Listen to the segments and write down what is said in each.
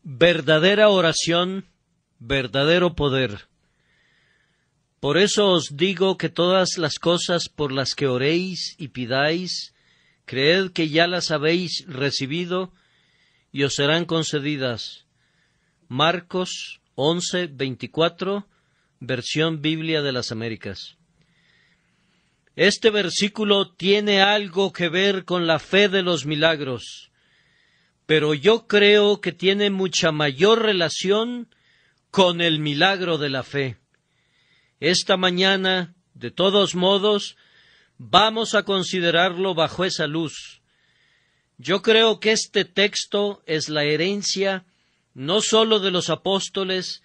Verdadera oración, verdadero poder. Por eso os digo que todas las cosas por las que oréis y pidáis, creed que ya las habéis recibido y os serán concedidas. Marcos 11:24, versión Biblia de las Américas. Este versículo tiene algo que ver con la fe de los milagros, pero yo creo que tiene mucha mayor relación con el milagro de la fe. Esta mañana, de todos modos, vamos a considerarlo bajo esa luz. Yo creo que este texto es la herencia no sólo de los apóstoles,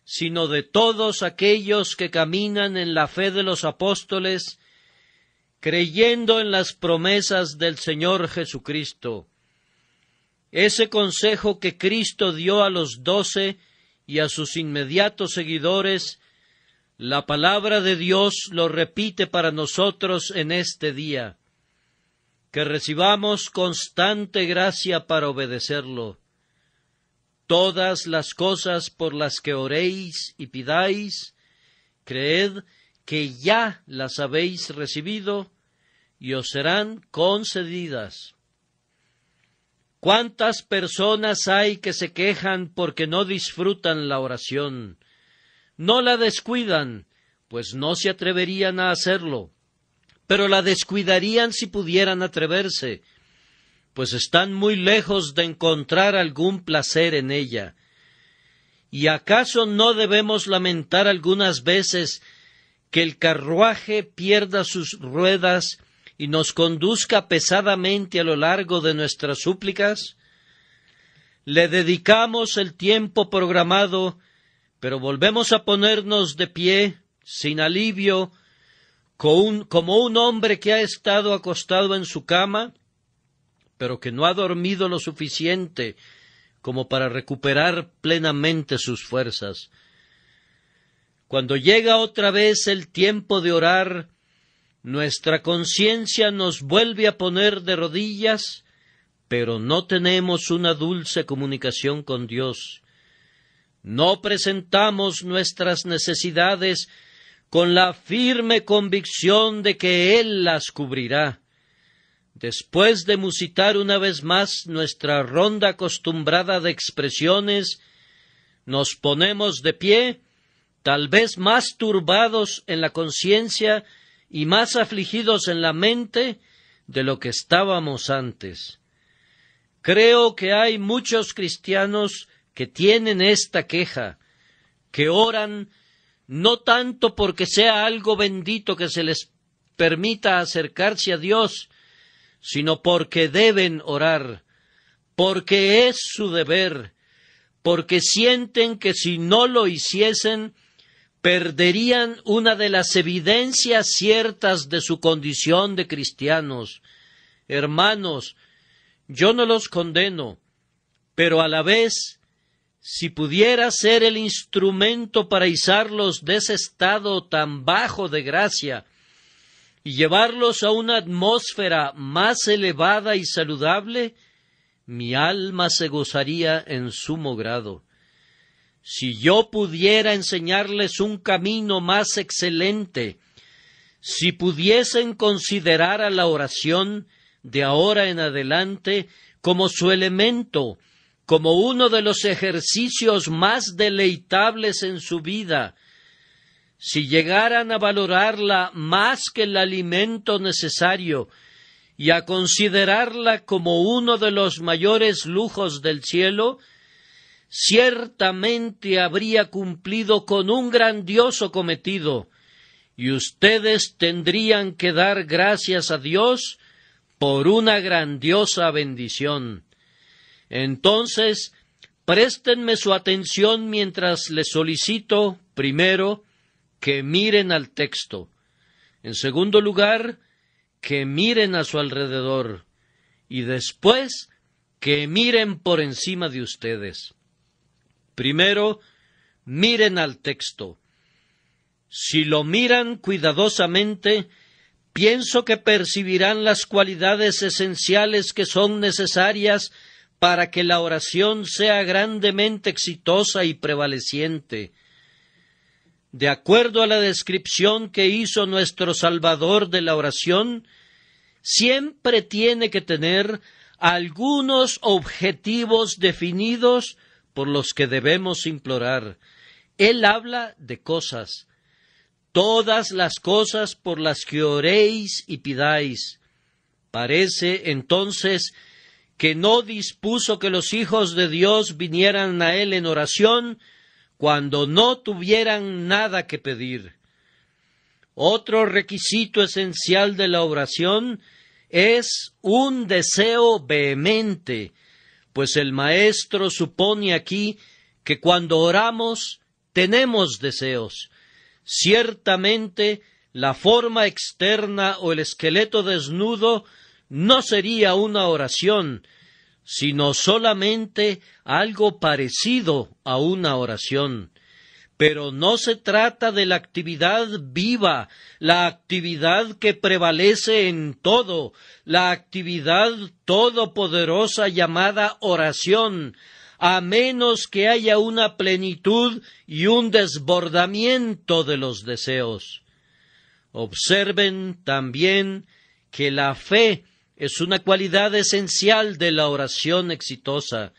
sino de todos aquellos que caminan en la fe de los apóstoles, creyendo en las promesas del Señor Jesucristo. Ese consejo que Cristo dio a los 12 y a sus inmediatos seguidores, la palabra de Dios lo repite para nosotros en este día. Que recibamos constante gracia para obedecerlo. Todas las cosas por las que oréis y pidáis, creed que ya las habéis recibido y os serán concedidas. ¿Cuántas personas hay que se quejan porque no disfrutan la oración? No la descuidan, pues no se atreverían a hacerlo, pero la descuidarían si pudieran atreverse, pues están muy lejos de encontrar algún placer en ella. ¿Y acaso no debemos lamentar algunas veces que el carruaje pierda sus ruedas y nos conduzca pesadamente a lo largo de nuestras súplicas? Le dedicamos el tiempo programado, pero volvemos a ponernos de pie, sin alivio, como un hombre que ha estado acostado en su cama, pero que no ha dormido lo suficiente como para recuperar plenamente sus fuerzas. Cuando llega otra vez el tiempo de orar, nuestra conciencia nos vuelve a poner de rodillas, pero no tenemos una dulce comunicación con Dios. No presentamos nuestras necesidades con la firme convicción de que Él las cubrirá. Después de musitar una vez más nuestra ronda acostumbrada de expresiones, nos ponemos de pie, tal vez más turbados en la conciencia y más afligidos en la mente de lo que estábamos antes. Creo que hay muchos cristianos que tienen esta queja, que oran no tanto porque sea algo bendito que se les permita acercarse a Dios, sino porque deben orar, porque es su deber, porque sienten que si no lo hiciesen, perderían una de las evidencias ciertas de su condición de cristianos. Hermanos, yo no los condeno, pero a la vez, si pudiera ser el instrumento para izarlos de ese estado tan bajo de gracia y llevarlos a una atmósfera más elevada y saludable, mi alma se gozaría en sumo grado. Si yo pudiera enseñarles un camino más excelente, si pudiesen considerar a la oración de ahora en adelante como su elemento, como uno de los ejercicios más deleitables en su vida, si llegaran a valorarla más que el alimento necesario y a considerarla como uno de los mayores lujos del cielo, ciertamente habría cumplido con un grandioso cometido, y ustedes tendrían que dar gracias a Dios por una grandiosa bendición. Entonces, préstenme su atención mientras les solicito, primero, que miren al texto. En segundo lugar, que miren a su alrededor. Y después, que miren por encima de ustedes. Primero, miren al texto. Si lo miran cuidadosamente, pienso que percibirán las cualidades esenciales que son necesarias para que la oración sea grandemente exitosa y prevaleciente. De acuerdo a la descripción que hizo nuestro Salvador de la oración, siempre tiene que tener algunos objetivos definidos por los que debemos implorar. Él habla de cosas, todas las cosas por las que oréis y pidáis. Parece, entonces, que no dispuso que los hijos de Dios vinieran a Él en oración cuando no tuvieran nada que pedir. Otro requisito esencial de la oración es un deseo vehemente, pues el Maestro supone aquí que cuando oramos tenemos deseos. Ciertamente, la forma externa o el esqueleto desnudo no sería una oración, sino solamente algo parecido a una oración. Pero no se trata de la actividad viva, la actividad que prevalece en todo, la actividad todopoderosa llamada oración, a menos que haya una plenitud y un desbordamiento de los deseos. Observen también que la fe es una cualidad esencial de la oración exitosa.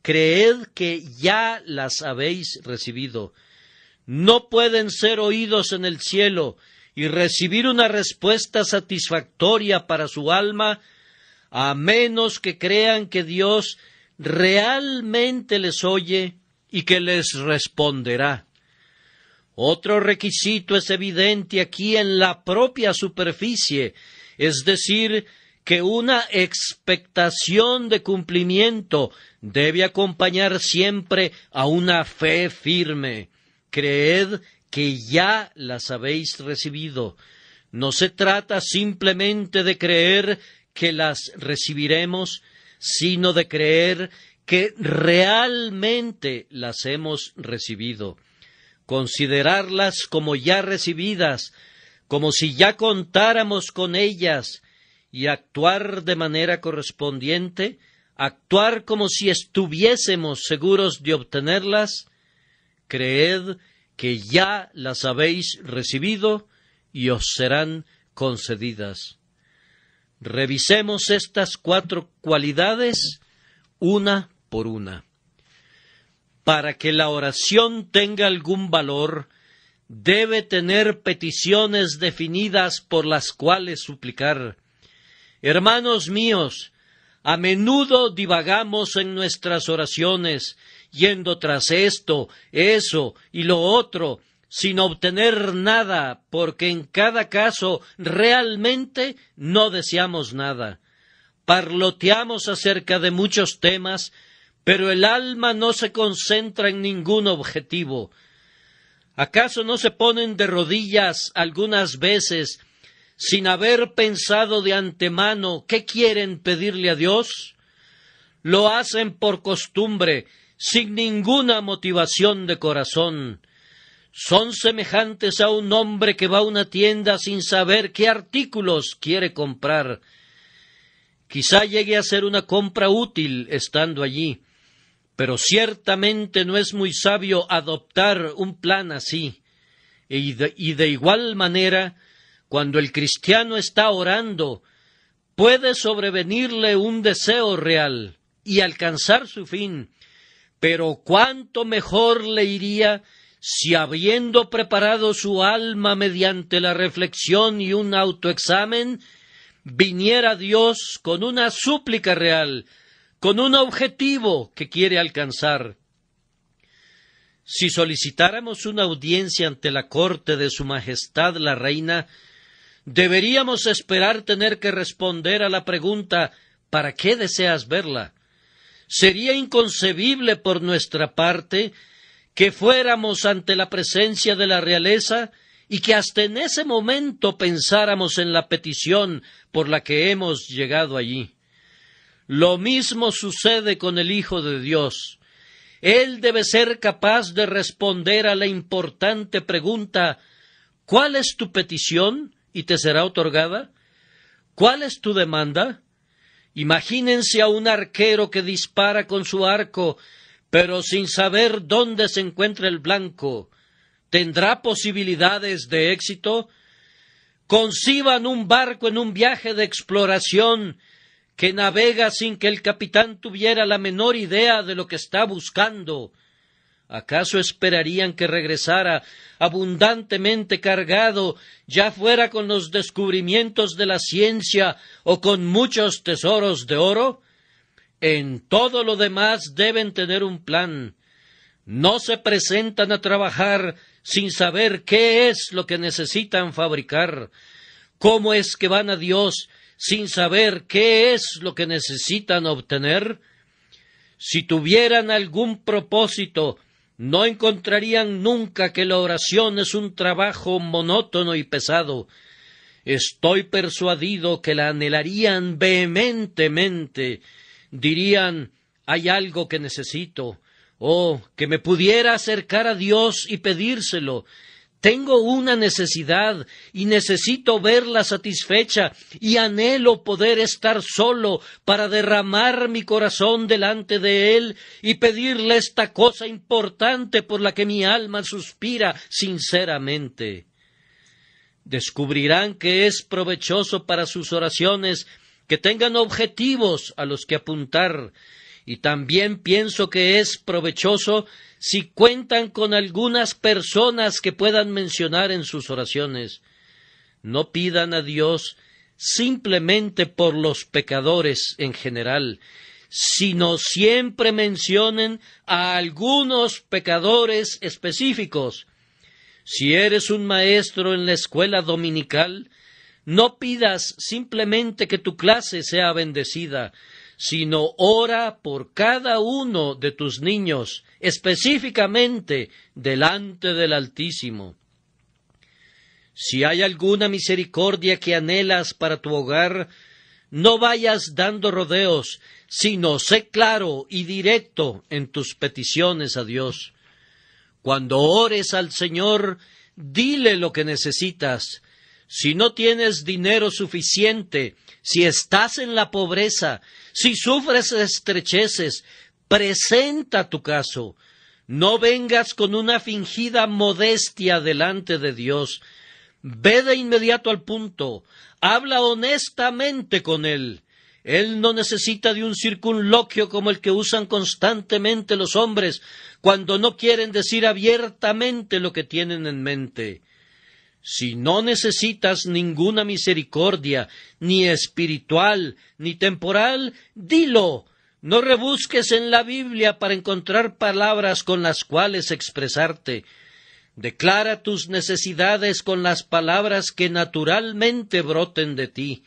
Creed que ya las habéis recibido. No pueden ser oídos en el cielo y recibir una respuesta satisfactoria para su alma, a menos que crean que Dios realmente les oye y que les responderá. Otro requisito es evidente aquí en la propia superficie, es decir, que una expectación de cumplimiento debe acompañar siempre a una fe firme. Creed que ya las habéis recibido. No se trata simplemente de creer que las recibiremos, sino de creer que realmente las hemos recibido. Considerarlas como ya recibidas, como si ya contáramos con ellas, y actuar de manera correspondiente, actuar como si estuviésemos seguros de obtenerlas. Creed que ya las habéis recibido y os serán concedidas. Revisemos estas 4 cualidades una por una. Para que la oración tenga algún valor, debe tener peticiones definidas por las cuales suplicar. Hermanos míos, a menudo divagamos en nuestras oraciones, yendo tras esto, eso y lo otro, sin obtener nada, porque en cada caso realmente no deseamos nada. Parloteamos acerca de muchos temas, pero el alma no se concentra en ningún objetivo. ¿Acaso no se ponen de rodillas algunas veces sin haber pensado de antemano qué quieren pedirle a Dios? Lo hacen por costumbre, sin ninguna motivación de corazón. Son semejantes a un hombre que va a una tienda sin saber qué artículos quiere comprar. Quizá llegue a ser una compra útil estando allí, pero ciertamente no es muy sabio adoptar un plan así. Y de igual manera, cuando el cristiano está orando, puede sobrevenirle un deseo real y alcanzar su fin, pero cuánto mejor le iría si, habiendo preparado su alma mediante la reflexión y un autoexamen, viniera Dios con una súplica real, con un objetivo que quiere alcanzar. Si solicitáramos una audiencia ante la corte de Su Majestad la Reina, deberíamos esperar tener que responder a la pregunta ¿para qué deseas verla? Sería inconcebible por nuestra parte que fuéramos ante la presencia de la realeza y que hasta en ese momento pensáramos en la petición por la que hemos llegado allí. Lo mismo sucede con el Hijo de Dios. Él debe ser capaz de responder a la importante pregunta ¿cuál es tu petición y te será otorgada? ¿Cuál es tu demanda? Imagínense a un arquero que dispara con su arco, pero sin saber dónde se encuentra el blanco. ¿Tendrá posibilidades de éxito? Conciban un barco en un viaje de exploración que navega sin que el capitán tuviera la menor idea de lo que está buscando. ¿Acaso esperarían que regresara abundantemente cargado, ya fuera con los descubrimientos de la ciencia o con muchos tesoros de oro? En todo lo demás deben tener un plan. No se presentan a trabajar sin saber qué es lo que necesitan fabricar. ¿Cómo es que van a Dios sin saber qué es lo que necesitan obtener? Si tuvieran algún propósito, no encontrarían nunca que la oración es un trabajo monótono y pesado. Estoy persuadido que la anhelarían vehementemente. Dirían, hay algo que necesito, que me pudiera acercar a Dios y pedírselo. Tengo una necesidad y necesito verla satisfecha y anhelo poder estar solo para derramar mi corazón delante de Él y pedirle esta cosa importante por la que mi alma suspira sinceramente. Descubrirán que es provechoso para sus oraciones que tengan objetivos a los que apuntar, y también pienso que es provechoso si cuentan con algunas personas que puedan mencionar en sus oraciones. No pidan a Dios simplemente por los pecadores en general, sino siempre mencionen a algunos pecadores específicos. Si eres un maestro en la escuela dominical, no pidas simplemente que tu clase sea bendecida, sino ora por cada uno de tus niños, específicamente delante del Altísimo. Si hay alguna misericordia que anhelas para tu hogar, no vayas dando rodeos, sino sé claro y directo en tus peticiones a Dios. Cuando ores al Señor, dile lo que necesitas. Si no tienes dinero suficiente, si estás en la pobreza, si sufres estrecheces, presenta tu caso. No vengas con una fingida modestia delante de Dios. Ve de inmediato al punto. Habla honestamente con Él. Él no necesita de un circunloquio como el que usan constantemente los hombres cuando no quieren decir abiertamente lo que tienen en mente. Si no necesitas ninguna misericordia, ni espiritual, ni temporal, dilo. No rebusques en la Biblia para encontrar palabras con las cuales expresarte. Declara tus necesidades con las palabras que naturalmente broten de ti.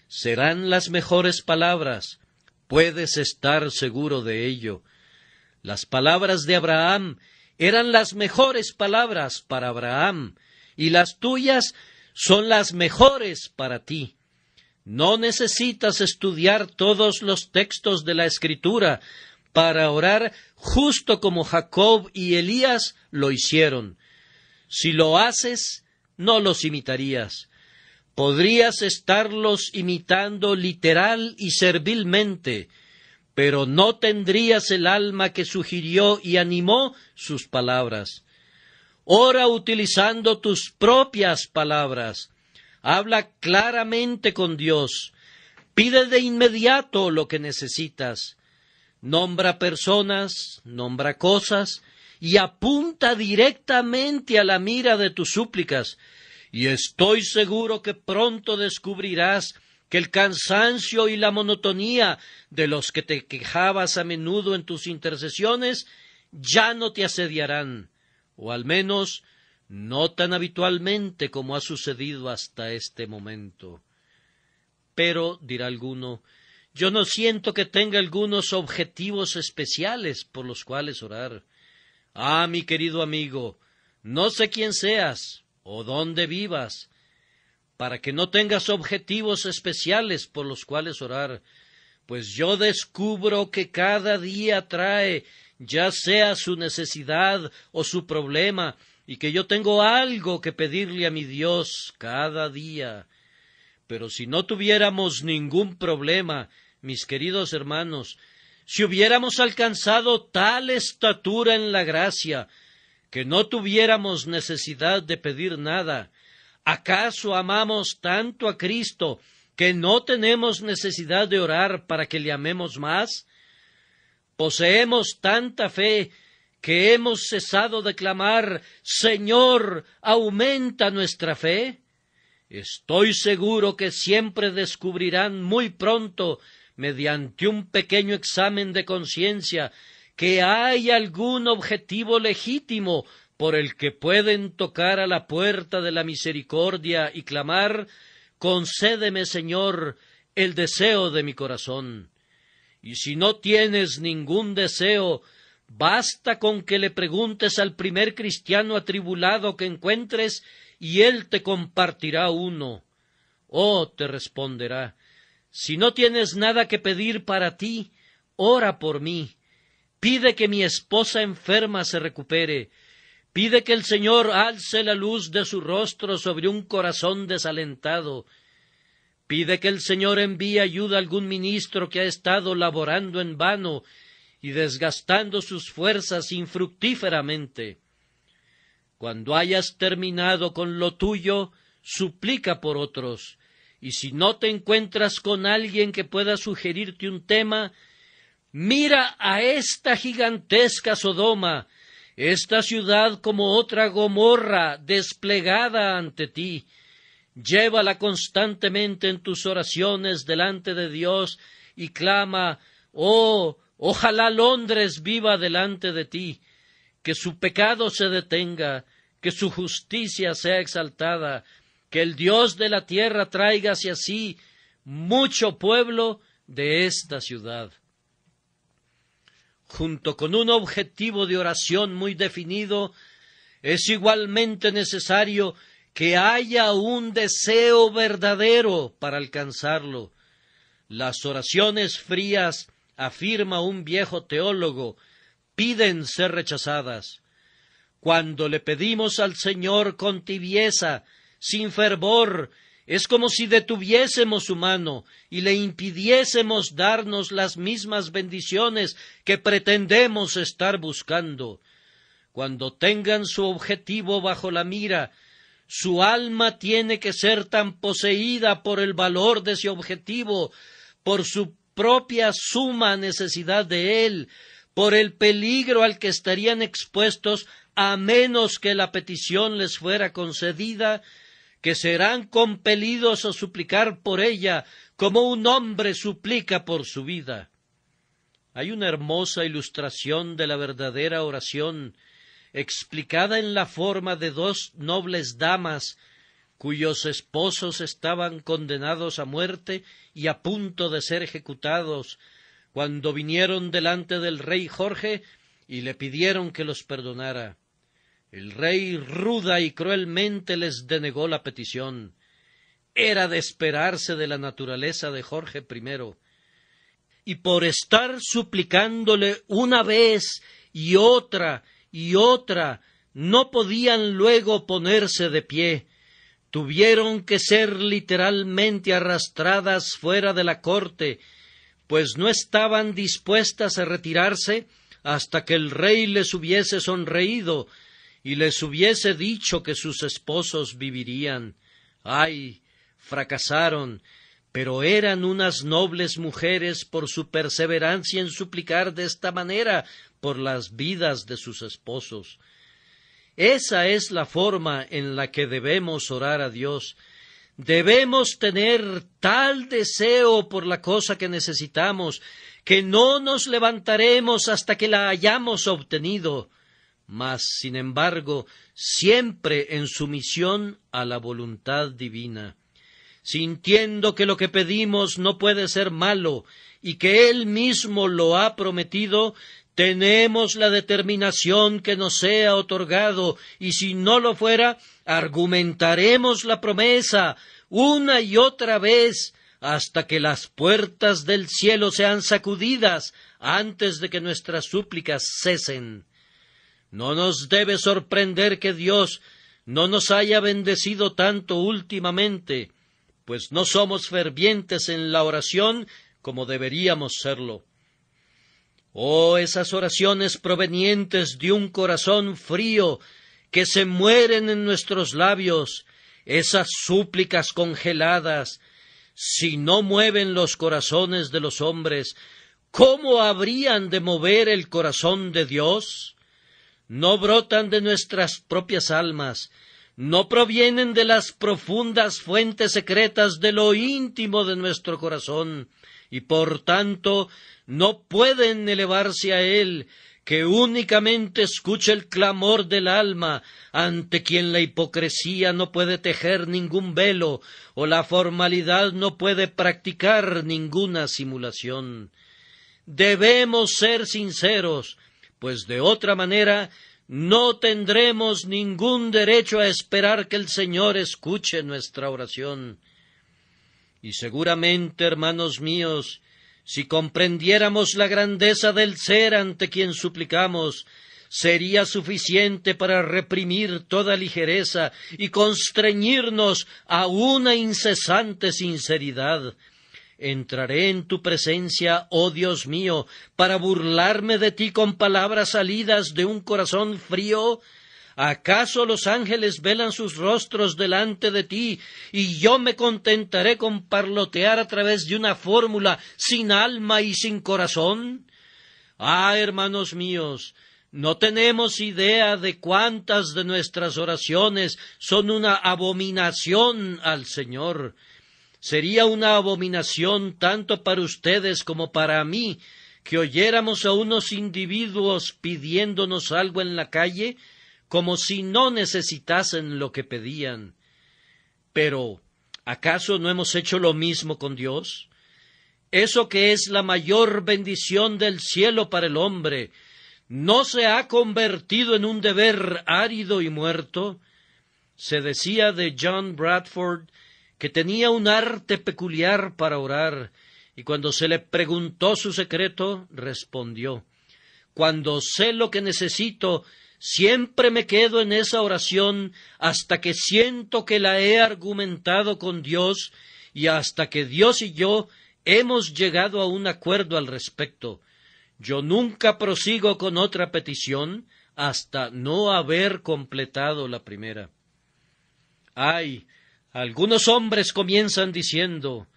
Serán las mejores palabras, puedes estar seguro de ello. Las palabras de Abraham eran las mejores palabras para Abraham, y las tuyas son las mejores para ti. No necesitas estudiar todos los textos de la Escritura para orar justo como Jacob y Elías lo hicieron. Si lo haces, no los imitarías. Podrías estarlos imitando literal y servilmente, pero no tendrías el alma que sugirió y animó sus palabras. Ora utilizando tus propias palabras. Habla claramente con Dios. Pide de inmediato lo que necesitas. Nombra personas, nombra cosas y apunta directamente a la mira de tus súplicas. Y estoy seguro que pronto descubrirás que el cansancio y la monotonía de los que te quejabas a menudo en tus intercesiones ya no te asediarán, o al menos no tan habitualmente como ha sucedido hasta este momento. Pero, dirá alguno, yo no siento que tenga algunos objetivos especiales por los cuales orar. Ah, mi querido amigo, no sé quién seas o dónde vivas, para que no tengas objetivos especiales por los cuales orar, pues yo descubro que cada día trae, ya sea su necesidad o su problema, y que yo tengo algo que pedirle a mi Dios cada día. Pero si no tuviéramos ningún problema, mis queridos hermanos, si hubiéramos alcanzado tal estatura en la gracia, que no tuviéramos necesidad de pedir nada, ¿acaso amamos tanto a Cristo que no tenemos necesidad de orar para que le amemos más? ¿Poseemos tanta fe que hemos cesado de clamar, Señor, aumenta nuestra fe? Estoy seguro que siempre descubrirán muy pronto, mediante un pequeño examen de conciencia, que hay algún objetivo legítimo por el que pueden tocar a la puerta de la misericordia y clamar, concédeme, Señor, el deseo de mi corazón. Y si no tienes ningún deseo, basta con que le preguntes al primer cristiano atribulado que encuentres, y él te compartirá uno. Oh, te responderá, si no tienes nada que pedir para ti, ora por mí. Pide que mi esposa enferma se recupere. Pide que el Señor alce la luz de su rostro sobre un corazón desalentado. Pide que el Señor envíe ayuda a algún ministro que ha estado laborando en vano y desgastando sus fuerzas infructíferamente. Cuando hayas terminado con lo tuyo, suplica por otros, y si no te encuentras con alguien que pueda sugerirte un tema, mira a esta gigantesca Sodoma, esta ciudad como otra Gomorra desplegada ante ti. Llévala constantemente en tus oraciones delante de Dios y clama, oh, ojalá Londres viva delante de ti, que su pecado se detenga, que su justicia sea exaltada, que el Dios de la tierra traiga hacia sí mucho pueblo de esta ciudad. Junto con un objetivo de oración muy definido, es igualmente necesario que haya un deseo verdadero para alcanzarlo. Las oraciones frías, afirma un viejo teólogo, piden ser rechazadas. Cuando le pedimos al Señor con tibieza, sin fervor, es como si detuviésemos su mano y le impidiésemos darnos las mismas bendiciones que pretendemos estar buscando. Cuando tengan su objetivo bajo la mira, su alma tiene que ser tan poseída por el valor de ese objetivo, por su propia suma necesidad de él, por el peligro al que estarían expuestos a menos que la petición les fuera concedida, que serán compelidos a suplicar por ella como un hombre suplica por su vida. Hay una hermosa ilustración de la verdadera oración, explicada en la forma de dos nobles damas, cuyos esposos estaban condenados a muerte y a punto de ser ejecutados, cuando vinieron delante del rey Jorge y le pidieron que los perdonara. El rey ruda y cruelmente les denegó la petición. Era de esperarse de la naturaleza de Jorge I. Y por estar suplicándole una vez y otra, no podían luego ponerse de pie. Tuvieron que ser literalmente arrastradas fuera de la corte, pues no estaban dispuestas a retirarse hasta que el rey les hubiese sonreído y les hubiese dicho que sus esposos vivirían. ¡Ay! Fracasaron, pero eran unas nobles mujeres por su perseverancia en suplicar de esta manera por las vidas de sus esposos. Esa es la forma en la que debemos orar a Dios. Debemos tener tal deseo por la cosa que necesitamos, que no nos levantaremos hasta que la hayamos obtenido, mas, sin embargo, siempre en sumisión a la voluntad divina, sintiendo que lo que pedimos no puede ser malo y que Él mismo lo ha prometido. Tenemos la determinación que nos sea otorgado, y si no lo fuera, argumentaremos la promesa una y otra vez hasta que las puertas del cielo sean sacudidas antes de que nuestras súplicas cesen. No nos debe sorprender que Dios no nos haya bendecido tanto últimamente, pues no somos fervientes en la oración como deberíamos serlo. Oh, esas oraciones provenientes de un corazón frío que se mueren en nuestros labios, esas súplicas congeladas, si no mueven los corazones de los hombres, ¿cómo habrían de mover el corazón de Dios? No brotan de nuestras propias almas, no provienen de las profundas fuentes secretas de lo íntimo de nuestro corazón, y por tanto no pueden elevarse a Él, que únicamente escucha el clamor del alma, ante quien la hipocresía no puede tejer ningún velo, o la formalidad no puede practicar ninguna simulación. Debemos ser sinceros, pues de otra manera no tendremos ningún derecho a esperar que el Señor escuche nuestra oración. Y seguramente, hermanos míos, si comprendiéramos la grandeza del ser ante quien suplicamos, sería suficiente para reprimir toda ligereza y constreñirnos a una incesante sinceridad. Entraré en tu presencia, oh Dios mío, para burlarme de ti con palabras salidas de un corazón frío. ¿Acaso los ángeles velan sus rostros delante de ti, y yo me contentaré con parlotear a través de una fórmula sin alma y sin corazón? Ah, hermanos míos, no tenemos idea de cuántas de nuestras oraciones son una abominación al Señor. Sería una abominación tanto para ustedes como para mí que oyéramos a unos individuos pidiéndonos algo en la calle, como si no necesitasen lo que pedían. Pero, ¿acaso no hemos hecho lo mismo con Dios? Eso que es la mayor bendición del cielo para el hombre, ¿no se ha convertido en un deber árido y muerto? Se decía de John Bradford que tenía un arte peculiar para orar, y cuando se le preguntó su secreto, respondió: «Cuando sé lo que necesito, siempre me quedo en esa oración hasta que siento que la he argumentado con Dios y hasta que Dios y yo hemos llegado a un acuerdo al respecto. Yo nunca prosigo con otra petición hasta no haber completado la primera». Ay, algunos hombres comienzan diciendo: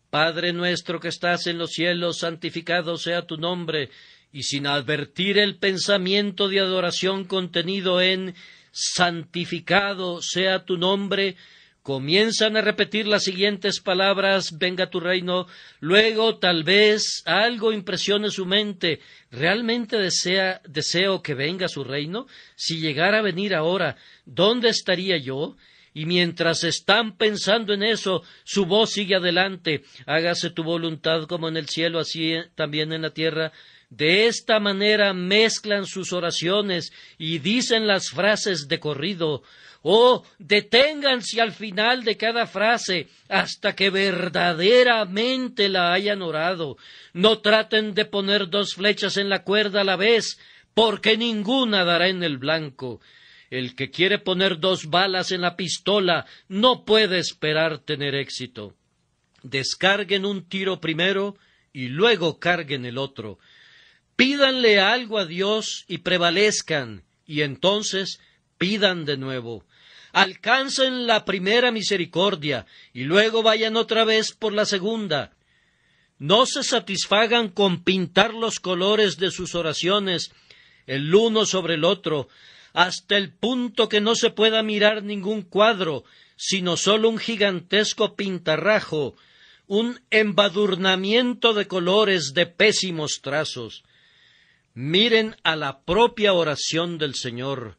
«Padre nuestro que estás en los cielos, santificado sea tu nombre», y sin advertir el pensamiento de adoración contenido en «santificado sea tu nombre», comienzan a repetir las siguientes palabras: «venga tu reino». Luego tal vez algo impresione su mente: ¿realmente deseo que venga su reino? Si llegara a venir ahora, ¿dónde estaría yo? Y mientras están pensando en eso, su voz sigue adelante: «hágase tu voluntad como en el cielo, así también en la tierra». De esta manera mezclan sus oraciones y dicen las frases de corrido. Oh, deténganse al final de cada frase hasta que verdaderamente la hayan orado. No traten de poner dos flechas en la cuerda a la vez, porque ninguna dará en el blanco. El que quiere poner dos balas en la pistola no puede esperar tener éxito. Descarguen un tiro primero y luego carguen el otro. Pídanle algo a Dios y prevalezcan, y entonces pidan de nuevo. Alcancen la primera misericordia y luego vayan otra vez por la segunda. No se satisfagan con pintar los colores de sus oraciones el uno sobre el otro, hasta el punto que no se pueda mirar ningún cuadro, sino solo un gigantesco pintarrajo, un embadurnamiento de colores de pésimos trazos. Miren a la propia oración del Señor.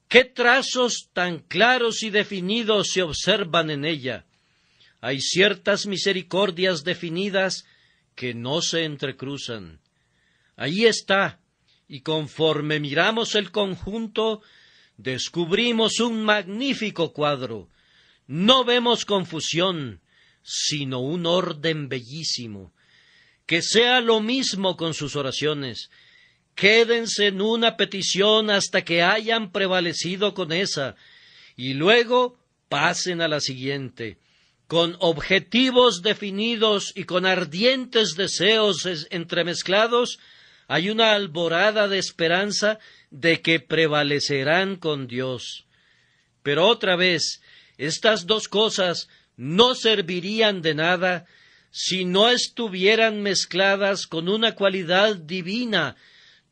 ¿Qué trazos tan claros y definidos se observan en ella? Hay ciertas misericordias definidas que no se entrecruzan. Ahí está, y conforme miramos el conjunto, descubrimos un magnífico cuadro. No vemos confusión, sino un orden bellísimo. Que sea lo mismo con sus oraciones. Quédense en una petición hasta que hayan prevalecido con esa, y luego pasen a la siguiente. con objetivos definidos y con ardientes deseos entremezclados, hay una alborada de esperanza de que prevalecerán con Dios. Pero otra vez, estas dos cosas no servirían de nada si no estuvieran mezcladas con una cualidad divina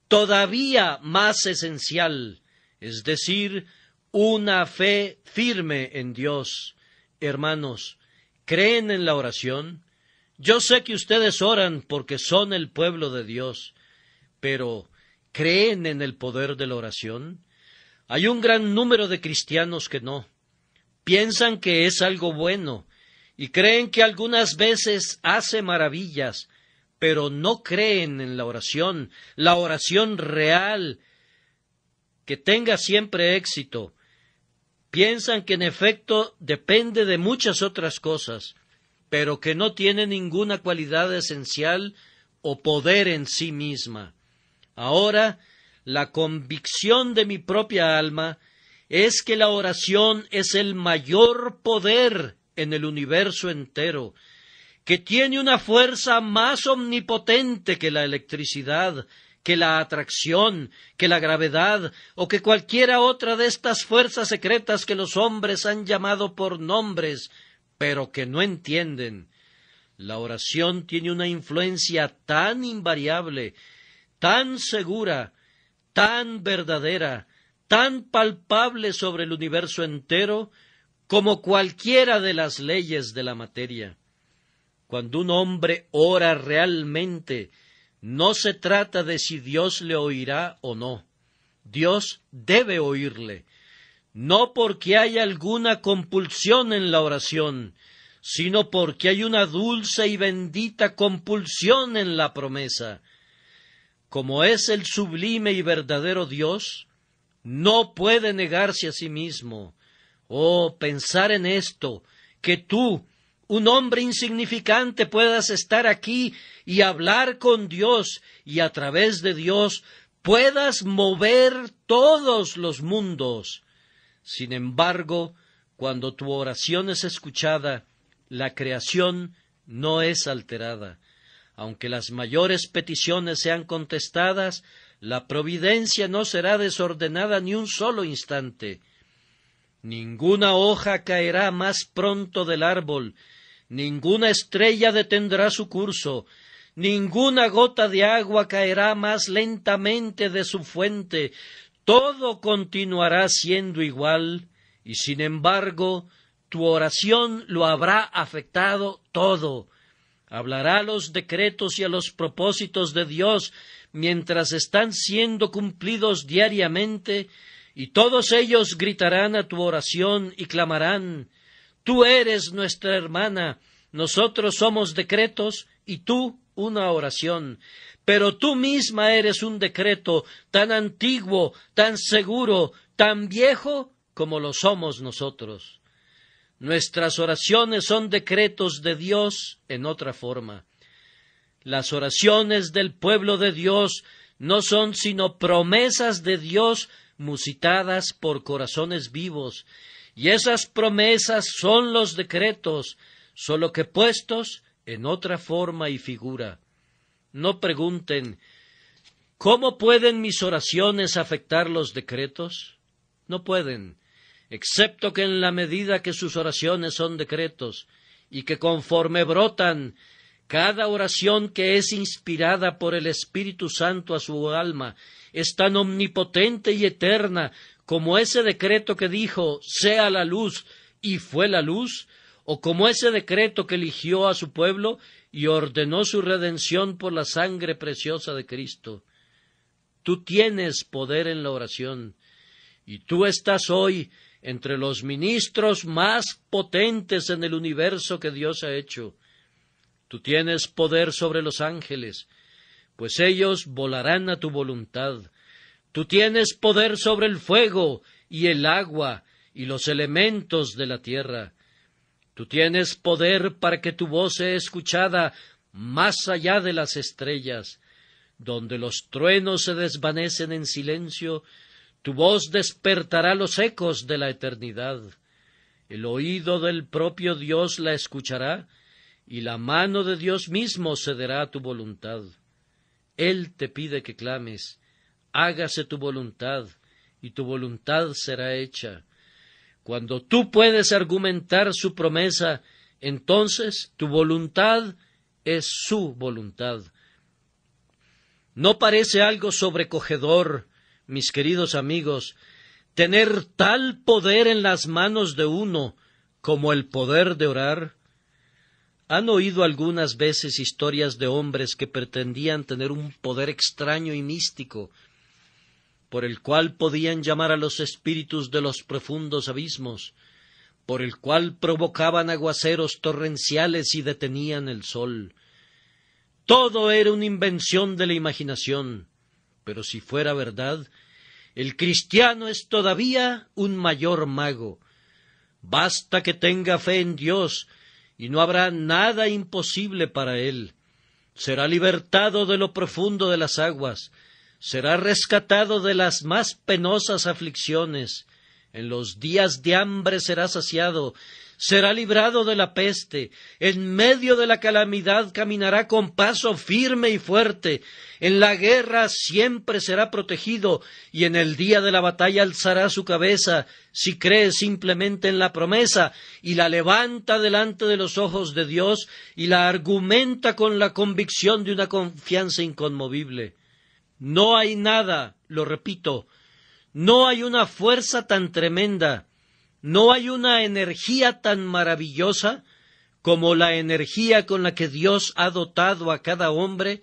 todavía más esencial, es decir, una fe firme en Dios. Hermanos, ¿creen en la oración? Yo sé que ustedes oran porque son el pueblo de Dios, pero ¿creen en el poder de la oración? Hay un gran número de cristianos que no. Piensan que es algo bueno y creen que algunas veces hace maravillas, pero no creen en la oración real, que tenga siempre éxito. Piensan que en efecto depende de muchas otras cosas, pero que no tiene ninguna cualidad esencial o poder en sí misma. Ahora, la convicción de mi propia alma es que la oración es el mayor poder en el universo entero, que tiene una fuerza más omnipotente que la electricidad, que la atracción, que la gravedad, o que cualquiera otra de estas fuerzas secretas que los hombres han llamado por nombres, pero que no entienden. La oración tiene una influencia tan invariable, tan segura, tan verdadera, tan palpable sobre el universo entero, como cualquiera de las leyes de la materia. Cuando un hombre ora realmente, no se trata de si Dios le oirá o no. Dios debe oírle, no porque haya alguna compulsión en la oración, sino porque hay una dulce y bendita compulsión en la promesa. Como es el sublime y verdadero Dios, no puede negarse a sí mismo. Oh, pensar en esto, que tú, un hombre insignificante, puedas estar aquí y hablar con Dios, y a través de Dios puedas mover todos los mundos. Sin embargo, cuando tu oración es escuchada, la creación no es alterada. Aunque las mayores peticiones sean contestadas, la providencia no será desordenada ni un solo instante. Ninguna hoja caerá más pronto del árbol, ninguna estrella detendrá su curso, ninguna gota de agua caerá más lentamente de su fuente, todo continuará siendo igual, y sin embargo, tu oración lo habrá afectado todo. Hablará a los decretos y a los propósitos de Dios mientras están siendo cumplidos diariamente, y todos ellos gritarán a tu oración y clamarán: tú eres nuestra hermana, nosotros somos decretos y tú una oración, pero tú misma eres un decreto tan antiguo, tan seguro, tan viejo como lo somos nosotros. Nuestras oraciones son decretos de Dios en otra forma. Las oraciones del pueblo de Dios no son sino promesas de Dios musitadas por corazones vivos, y esas promesas son los decretos, solo que puestos en otra forma y figura. No pregunten: ¿cómo pueden mis oraciones afectar los decretos? No pueden, excepto que en la medida que sus oraciones son decretos, y que conforme brotan, cada oración que es inspirada por el Espíritu Santo a su alma es tan omnipotente y eterna como ese decreto que dijo: sea la luz, y fue la luz, o como ese decreto que eligió a su pueblo y ordenó su redención por la sangre preciosa de Cristo. Tú tienes poder en la oración, y tú estás hoy entre los ministros más potentes en el universo que Dios ha hecho. Tú tienes poder sobre los ángeles, pues ellos volarán a tu voluntad. Tú tienes poder sobre el fuego y el agua y los elementos de la tierra. Tú tienes poder para que tu voz sea escuchada más allá de las estrellas. Donde los truenos se desvanecen en silencio, tu voz despertará los ecos de la eternidad. el oído del propio Dios la escuchará, y la mano de Dios mismo cederá a tu voluntad. Él te pide que clames, hágase tu voluntad, y tu voluntad será hecha. Cuando tú puedes argumentar su promesa, entonces tu voluntad es su voluntad. ¿No parece algo sobrecogedor, mis queridos amigos, tener tal poder en las manos de uno como el poder de orar? ¿Han oído algunas veces historias de hombres que pretendían tener un poder extraño y místico, por el cual podían llamar a los espíritus de los profundos abismos, por el cual provocaban aguaceros torrenciales y detenían el sol? Todo era una invención de la imaginación, pero si fuera verdad, el cristiano es todavía un mayor mago. Basta que tenga fe en Dios, y no habrá nada imposible para él. Será libertado de lo profundo de las aguas, será rescatado de las más penosas aflicciones, en los días de hambre será saciado, será librado de la peste, en medio de la calamidad caminará con paso firme y fuerte, en la guerra siempre será protegido, y en el día de la batalla alzará su cabeza, si cree simplemente en la promesa, y la levanta delante de los ojos de Dios, y la argumenta con la convicción de una confianza inconmovible. No hay nada, lo repito, no hay una fuerza tan tremenda, no hay una energía tan maravillosa como la energía con la que Dios ha dotado a cada hombre,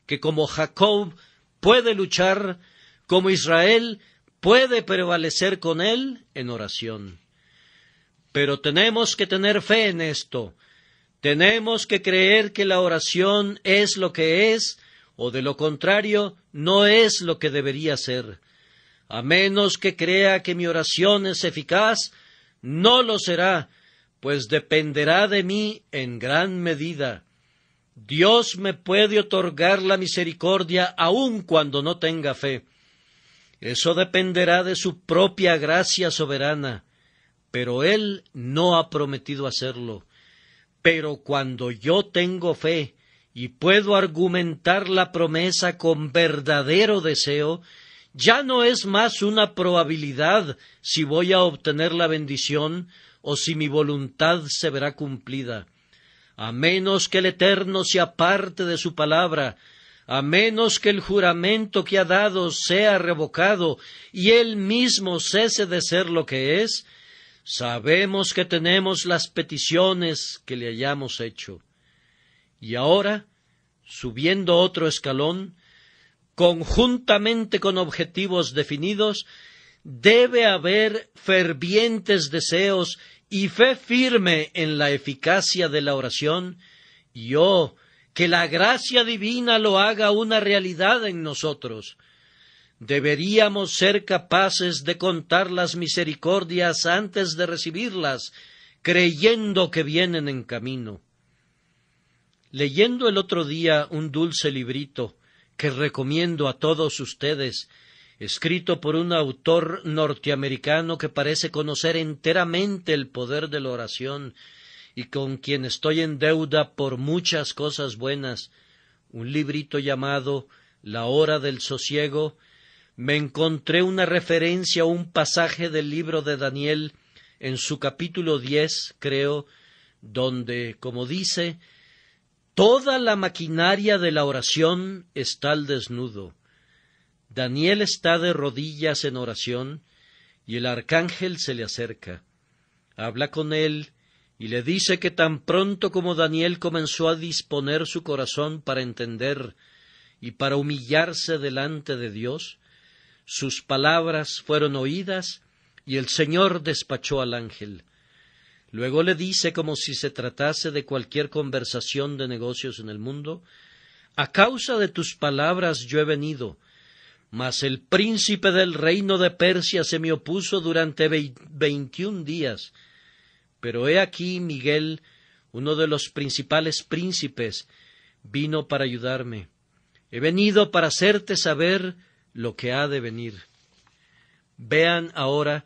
que como Jacob puede luchar, como Israel puede prevalecer con él en oración. Pero tenemos que tener fe en esto, tenemos que creer que la oración es lo que es, o de lo contrario, no es lo que debería ser. A menos que crea que mi oración es eficaz, no lo será, pues dependerá de mí en gran medida. Dios me puede otorgar la misericordia aun cuando no tenga fe. Eso dependerá de su propia gracia soberana, pero Él no ha prometido hacerlo. Pero cuando yo tengo fe y puedo argumentar la promesa con verdadero deseo, ya no es más una probabilidad si voy a obtener la bendición o si mi voluntad se verá cumplida. A menos que el Eterno se aparte de su palabra, a menos que el juramento que ha dado sea revocado y Él mismo cese de ser lo que es, sabemos que tenemos las peticiones que le hayamos hecho. Y ahora, subiendo otro escalón, conjuntamente con objetivos definidos, debe haber fervientes deseos y fe firme en la eficacia de la oración, y que la gracia divina lo haga una realidad en nosotros. Deberíamos ser capaces de contar las misericordias antes de recibirlas, creyendo que vienen en camino. Leyendo el otro día un dulce librito que recomiendo a todos ustedes, escrito por un autor norteamericano que parece conocer enteramente el poder de la oración y con quien estoy en deuda por muchas cosas buenas, un librito llamado La hora del sosiego, me encontré una referencia a un pasaje del libro de Daniel en su capítulo 10, creo, donde, como dice, toda la maquinaria de la oración está al desnudo. Daniel está de rodillas en oración y el arcángel se le acerca. Habla con él y le dice que tan pronto como Daniel comenzó a disponer su corazón para entender y para humillarse delante de Dios, sus palabras fueron oídas y el Señor despachó al ángel. Luego le dice, como si se tratase de cualquier conversación de negocios en el mundo: a causa de tus palabras yo he venido, mas el príncipe del reino de Persia se me opuso durante 21 días. Pero he aquí Miguel, uno de los principales príncipes, vino para ayudarme. He venido para hacerte saber lo que ha de venir. Vean ahora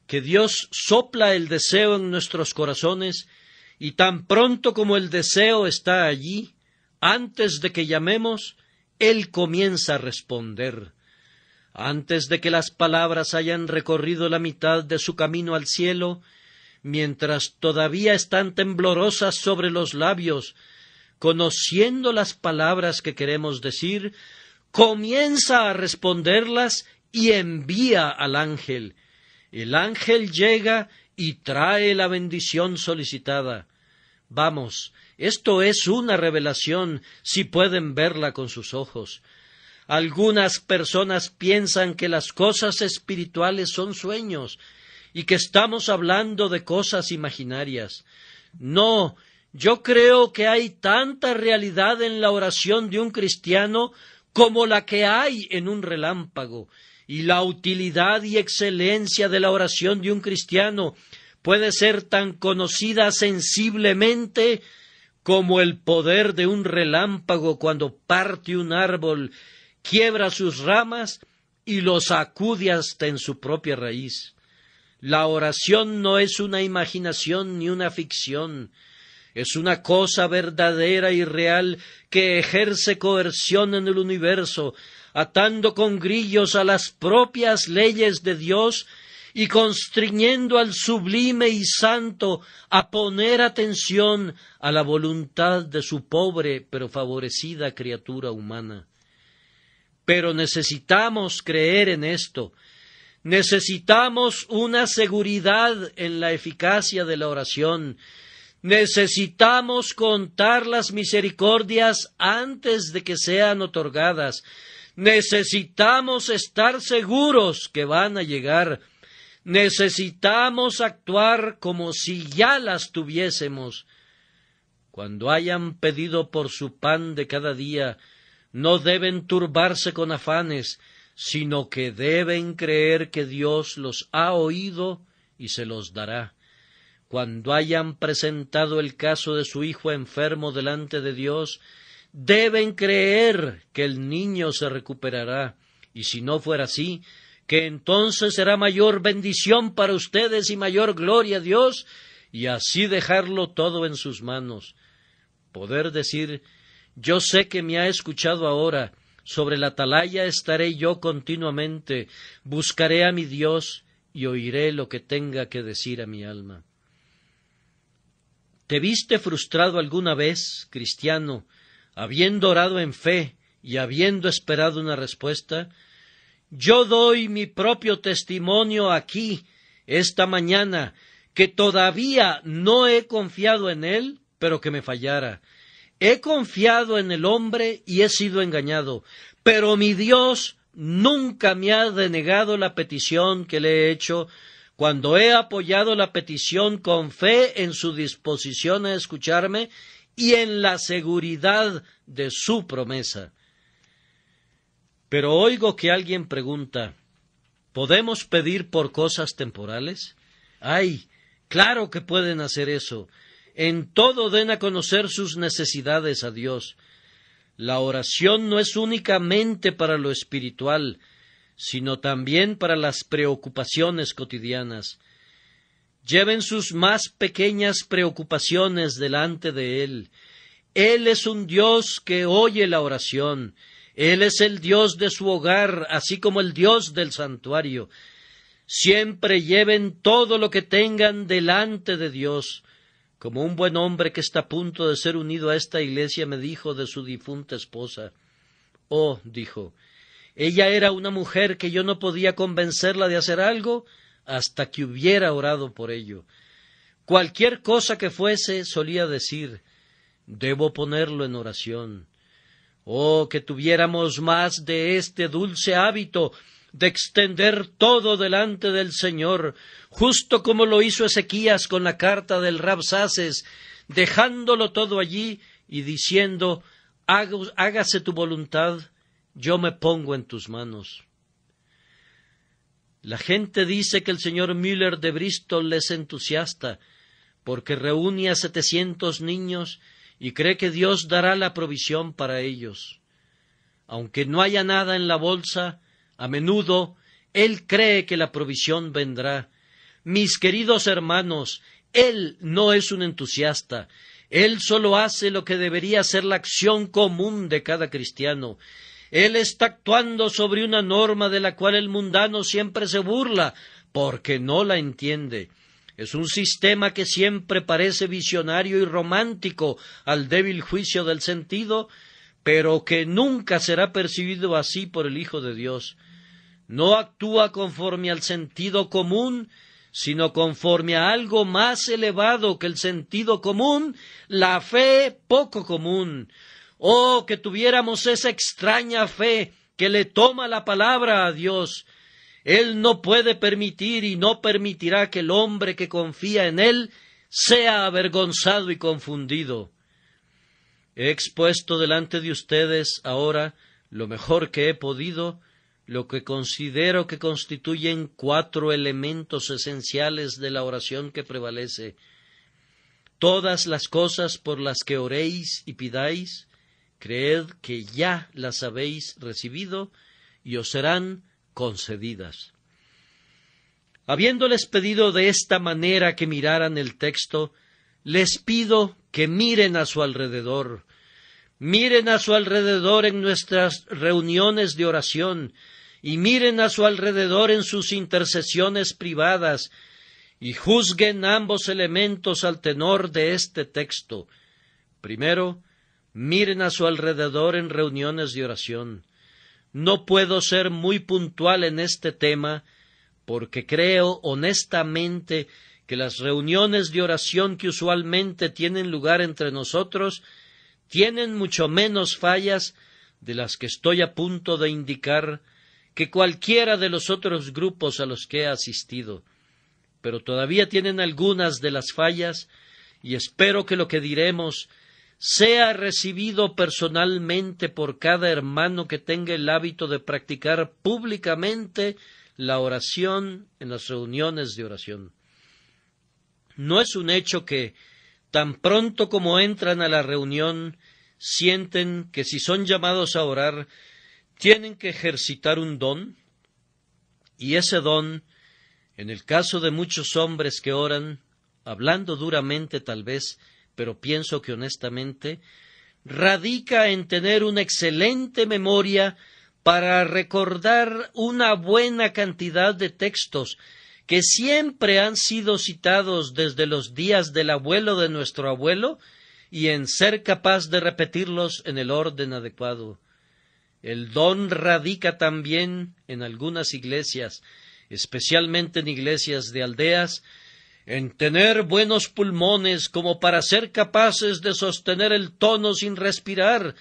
que Dios sopla el deseo en nuestros corazones, y tan pronto como el deseo está allí, antes de que llamemos, Él comienza a responder. Antes de que las palabras hayan recorrido la mitad de su camino al cielo, mientras todavía están temblorosas sobre los labios, conociendo las palabras que queremos decir, comienza a responderlas y envía al ángel. El ángel llega y trae la bendición solicitada. Vamos, esto es una revelación, si pueden verla con sus ojos. Algunas personas piensan que las cosas espirituales son sueños y que estamos hablando de cosas imaginarias. No, yo creo que hay tanta realidad en la oración de un cristiano como la que hay en un relámpago, y la utilidad y excelencia de la oración de un cristiano puede ser tan conocida sensiblemente como el poder de un relámpago cuando parte un árbol, quiebra sus ramas y lo sacude hasta en su propia raíz. La oración no es una imaginación ni una ficción, es una cosa verdadera y real que ejerce coerción en el universo, atando con grillos a las propias leyes de Dios y constriñendo al sublime y santo a poner atención a la voluntad de su pobre pero favorecida criatura humana. Pero necesitamos creer en esto. Necesitamos una seguridad en la eficacia de la oración. Necesitamos contar las misericordias antes de que sean otorgadas. Necesitamos estar seguros que van a llegar. Necesitamos actuar como si ya las tuviésemos. Cuando hayan pedido por su pan de cada día, no deben turbarse con afanes, sino que deben creer que Dios los ha oído y se los dará. Cuando hayan presentado el caso de su hijo enfermo delante de Dios, deben creer que el niño se recuperará, y si no fuera así, que entonces será mayor bendición para ustedes y mayor gloria a Dios, y así dejarlo todo en sus manos. Poder decir: yo sé que me ha escuchado ahora, sobre la atalaya estaré yo continuamente, buscaré a mi Dios y oiré lo que tenga que decir a mi alma. ¿Te viste frustrado alguna vez, cristiano, habiendo orado en fe y habiendo esperado una respuesta? Yo doy mi propio testimonio aquí, esta mañana, que todavía no he confiado en Él, pero que me fallara. He confiado en el hombre y he sido engañado, pero mi Dios nunca me ha denegado la petición que le he hecho cuando he apoyado la petición con fe en su disposición a escucharme y en la seguridad de su promesa. Pero oigo que alguien pregunta: ¿podemos pedir por cosas temporales? ¡Ay! Claro que pueden hacer eso. En todo den a conocer sus necesidades a Dios. La oración no es únicamente para lo espiritual, sino también para las preocupaciones cotidianas. Lleven sus más pequeñas preocupaciones delante de Él. Él es un Dios que oye la oración. Él es el Dios de su hogar, así como el Dios del santuario. Siempre lleven todo lo que tengan delante de Dios. Como un buen hombre que está a punto de ser unido a esta iglesia me dijo de su difunta esposa: «Oh», dijo, «ella era una mujer que yo no podía convencerla de hacer algo hasta que hubiera orado por ello. Cualquier cosa que fuese, solía decir, debo ponerlo en oración. Oh, que tuviéramos más de este dulce hábito de extender todo delante del Señor, justo como lo hizo Ezequías con la carta del Rabsaces, dejándolo todo allí y diciendo: hágase tu voluntad, yo me pongo en tus manos». La gente dice que el señor Müller de Bristol es entusiasta, porque reúne a 700 niños y cree que Dios dará la provisión para ellos. Aunque no haya nada en la bolsa, a menudo él cree que la provisión vendrá, Mis queridos hermanos, él no es un entusiasta. Él solo hace lo que debería ser la acción común de cada cristiano. Él está actuando sobre una norma de la cual el mundano siempre se burla, porque no la entiende. Es un sistema que siempre parece visionario y romántico al débil juicio del sentido, pero que nunca será percibido así por el Hijo de Dios. No actúa conforme al sentido común, sino conforme a algo más elevado que el sentido común, la fe poco común. Oh, que tuviéramos esa extraña fe que le toma la palabra a Dios. Él no puede permitir y no permitirá que el hombre que confía en Él sea avergonzado y confundido. He expuesto delante de ustedes ahora lo mejor que he podido, lo que considero que constituyen 4 elementos esenciales de la oración que prevalece. Todas las cosas por las que oréis y pidáis, creed que ya las habéis recibido y os serán concedidas. Habiéndoles pedido de esta manera que miraran el texto, les pido que miren a su alrededor. Miren a su alrededor en nuestras reuniones de oración, y miren a su alrededor en sus intercesiones privadas, y juzguen ambos elementos al tenor de este texto. Primero, miren a su alrededor en reuniones de oración. No puedo ser muy puntual en este tema, porque creo honestamente que las reuniones de oración que usualmente tienen lugar entre nosotros tienen mucho menos fallas de las que estoy a punto de indicar que cualquiera de los otros grupos a los que he asistido. Pero todavía tienen algunas de las fallas, y espero que lo que diremos sea recibido personalmente por cada hermano que tenga el hábito de practicar públicamente la oración en las reuniones de oración. No es un hecho que, tan pronto como entran a la reunión, sienten que si son llamados a orar, tienen que ejercitar un don, y ese don, en el caso de muchos hombres que oran, hablando duramente tal vez, pero pienso que honestamente, radica en tener una excelente memoria para recordar una buena cantidad de textos que siempre han sido citados desde los días del abuelo de nuestro abuelo, y en ser capaz de repetirlos en el orden adecuado. El don radica también en algunas iglesias, especialmente en iglesias de aldeas, en tener buenos pulmones como para ser capaces de sostener el tono sin respirar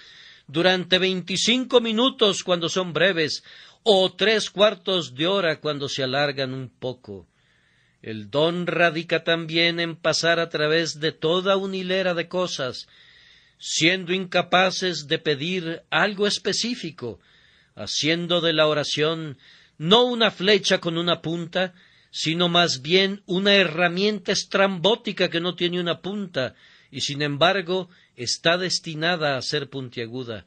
durante 25 minutos cuando son breves, o 3/4 de hora cuando se alargan un poco. El don radica también en pasar a través de toda una hilera de cosas, siendo incapaces de pedir algo específico, haciendo de la oración no una flecha con una punta, sino más bien una herramienta estrambótica que no tiene una punta, y sin embargo está destinada a ser puntiaguda,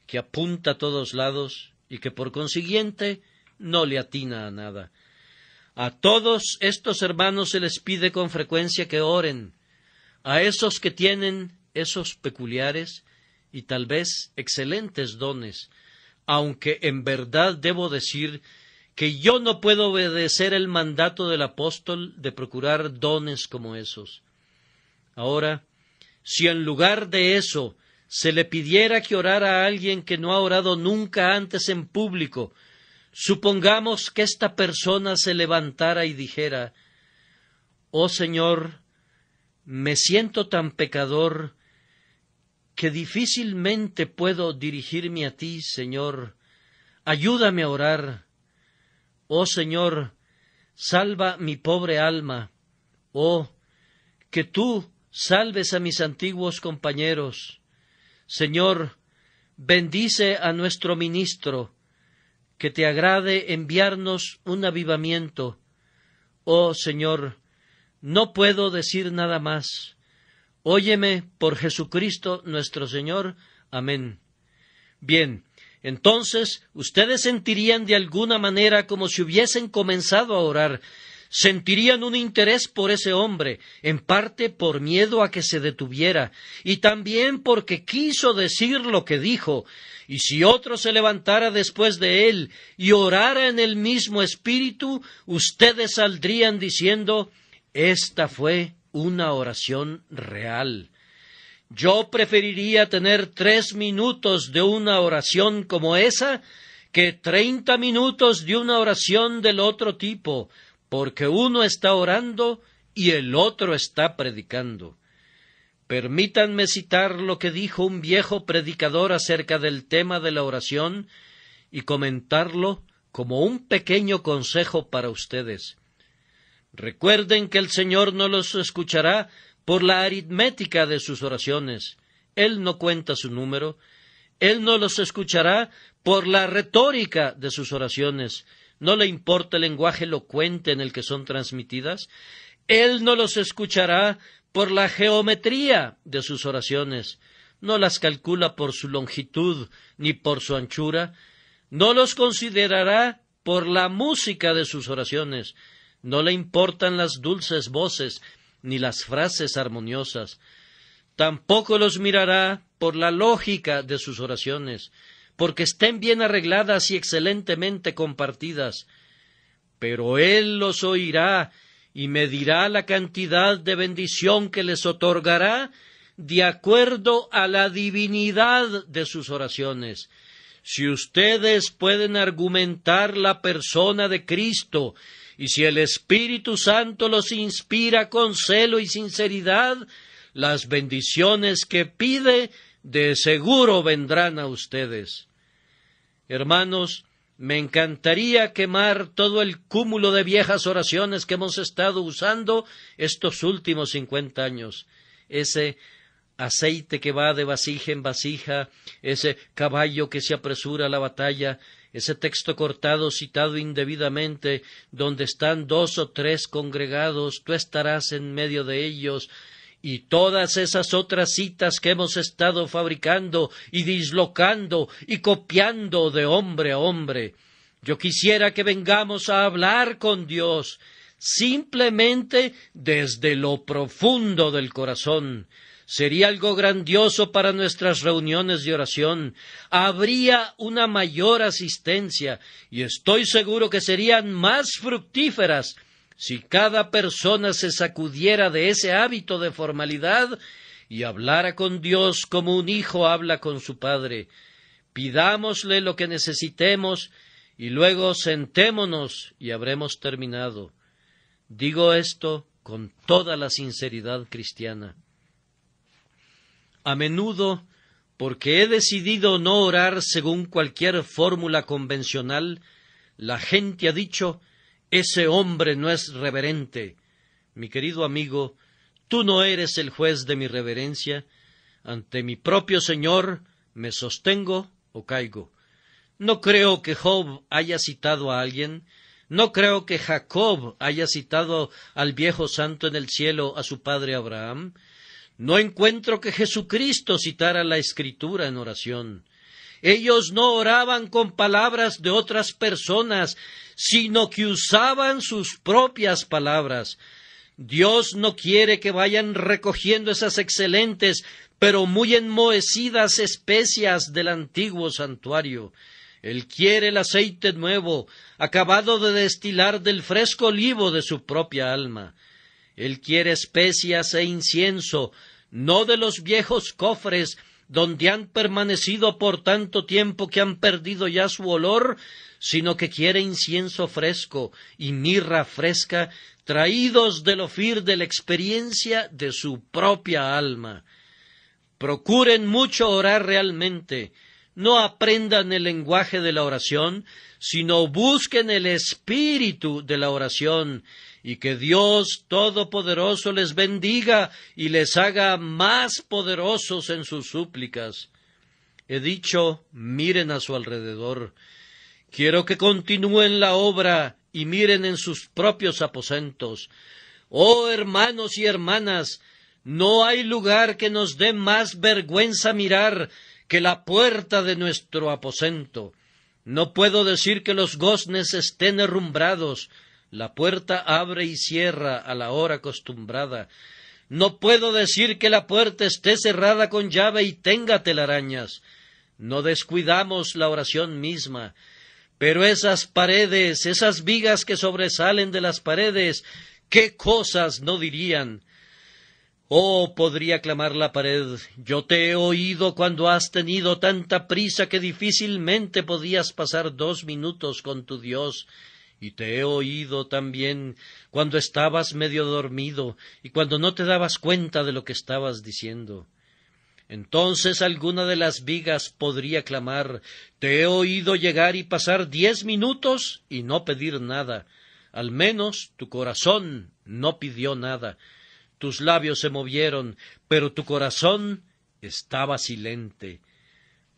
que apunta a todos lados y que por consiguiente no le atina a nada. A todos estos hermanos se les pide con frecuencia que oren. A esos que tienen esos peculiares y tal vez excelentes dones, aunque en verdad debo decir que yo no puedo obedecer el mandato del apóstol de procurar dones como esos. Ahora, si en lugar de eso se le pidiera que orara a alguien que no ha orado nunca antes en público, supongamos que esta persona se levantara y dijera: «Oh Señor, me siento tan pecador que difícilmente puedo dirigirme a ti, Señor. Ayúdame a orar. Oh Señor, salva mi pobre alma. Oh, que tú salves a mis antiguos compañeros. Señor, bendice a nuestro ministro, que te agrade enviarnos un avivamiento. Oh Señor, no puedo decir nada más. Óyeme por Jesucristo nuestro Señor. Amén». Bien, entonces ustedes sentirían de alguna manera como si hubiesen comenzado a orar. Sentirían un interés por ese hombre, en parte por miedo a que se detuviera, y también porque quiso decir lo que dijo, y si otro se levantara después de él y orara en el mismo espíritu, ustedes saldrían diciendo: esta fue una oración real. Yo preferiría tener 3 minutos de una oración como esa que 30 minutos de una oración del otro tipo, porque uno está orando y el otro está predicando. Permítanme citar lo que dijo un viejo predicador acerca del tema de la oración y comentarlo como un pequeño consejo para ustedes. Recuerden que el Señor no los escuchará por la aritmética de sus oraciones. Él no cuenta su número. Él no los escuchará por la retórica de sus oraciones. No le importa el lenguaje elocuente en el que son transmitidas. Él no los escuchará por la geometría de sus oraciones. No las calcula por su longitud ni por su anchura. No los considerará por la música de sus oraciones. No le importan las dulces voces ni las frases armoniosas. Tampoco los mirará por la lógica de sus oraciones, porque estén bien arregladas y excelentemente compartidas. Pero Él los oirá y medirá la cantidad de bendición que les otorgará de acuerdo a la divinidad de sus oraciones. Si ustedes pueden argumentar la persona de Cristo, y si el Espíritu Santo los inspira con celo y sinceridad, las bendiciones que pide de seguro vendrán a ustedes. Hermanos, me encantaría quemar todo el cúmulo de viejas oraciones que hemos estado usando estos últimos 50 años. Ese aceite que va de vasija en vasija, ese caballo que se apresura a la batalla, ese texto cortado citado indebidamente, donde están 2 o 3 congregados, tú estarás en medio de ellos, y todas esas otras citas que hemos estado fabricando y dislocando y copiando de hombre a hombre. Yo quisiera que vengamos a hablar con Dios simplemente desde lo profundo del corazón. Sería algo grandioso para nuestras reuniones de oración. Habría una mayor asistencia y estoy seguro que serían más fructíferas si cada persona se sacudiera de ese hábito de formalidad y hablara con Dios como un hijo habla con su padre. Pidámosle lo que necesitemos y luego sentémonos y habremos terminado. Digo esto con toda la sinceridad cristiana. A menudo, porque he decidido no orar según cualquier fórmula convencional, la gente ha dicho: ese hombre no es reverente. Mi querido amigo, tú no eres el juez de mi reverencia. Ante mi propio Señor me sostengo o caigo. No creo que Job haya citado a alguien. No creo que Jacob haya citado al viejo santo en el cielo a su padre Abraham. No encuentro que Jesucristo citara la Escritura en oración. Ellos no oraban con palabras de otras personas, sino que usaban sus propias palabras. Dios no quiere que vayan recogiendo esas excelentes, pero muy enmohecidas especias del antiguo santuario. Él quiere el aceite nuevo, acabado de destilar del fresco olivo de su propia alma. Él quiere especias e incienso, no de los viejos cofres donde han permanecido por tanto tiempo que han perdido ya su olor, sino que quiere incienso fresco y mirra fresca, traídos del Ofir de la experiencia de su propia alma. Procuren mucho orar realmente. No aprendan el lenguaje de la oración, sino busquen el espíritu de la oración, y que Dios Todopoderoso les bendiga y les haga más poderosos en sus súplicas. He dicho, miren a su alrededor. Quiero que continúen la obra y miren en sus propios aposentos. Oh hermanos y hermanas, no hay lugar que nos dé más vergüenza mirar que la puerta de nuestro aposento. No puedo decir que los goznes estén herrumbrados. La puerta abre y cierra a la hora acostumbrada. No puedo decir que la puerta esté cerrada con llave y tenga telarañas. No descuidamos la oración misma. Pero esas paredes, esas vigas que sobresalen de las paredes, ¿qué cosas no dirían? Oh, podría clamar la pared, yo te he oído cuando has tenido tanta prisa que difícilmente podías pasar 2 minutos con tu Dios. Y te he oído también cuando estabas medio dormido y cuando no te dabas cuenta de lo que estabas diciendo. Entonces alguna de las vigas podría clamar, te he oído llegar y pasar 10 minutos y no pedir nada. Al menos tu corazón no pidió nada. Tus labios se movieron, pero tu corazón estaba silente.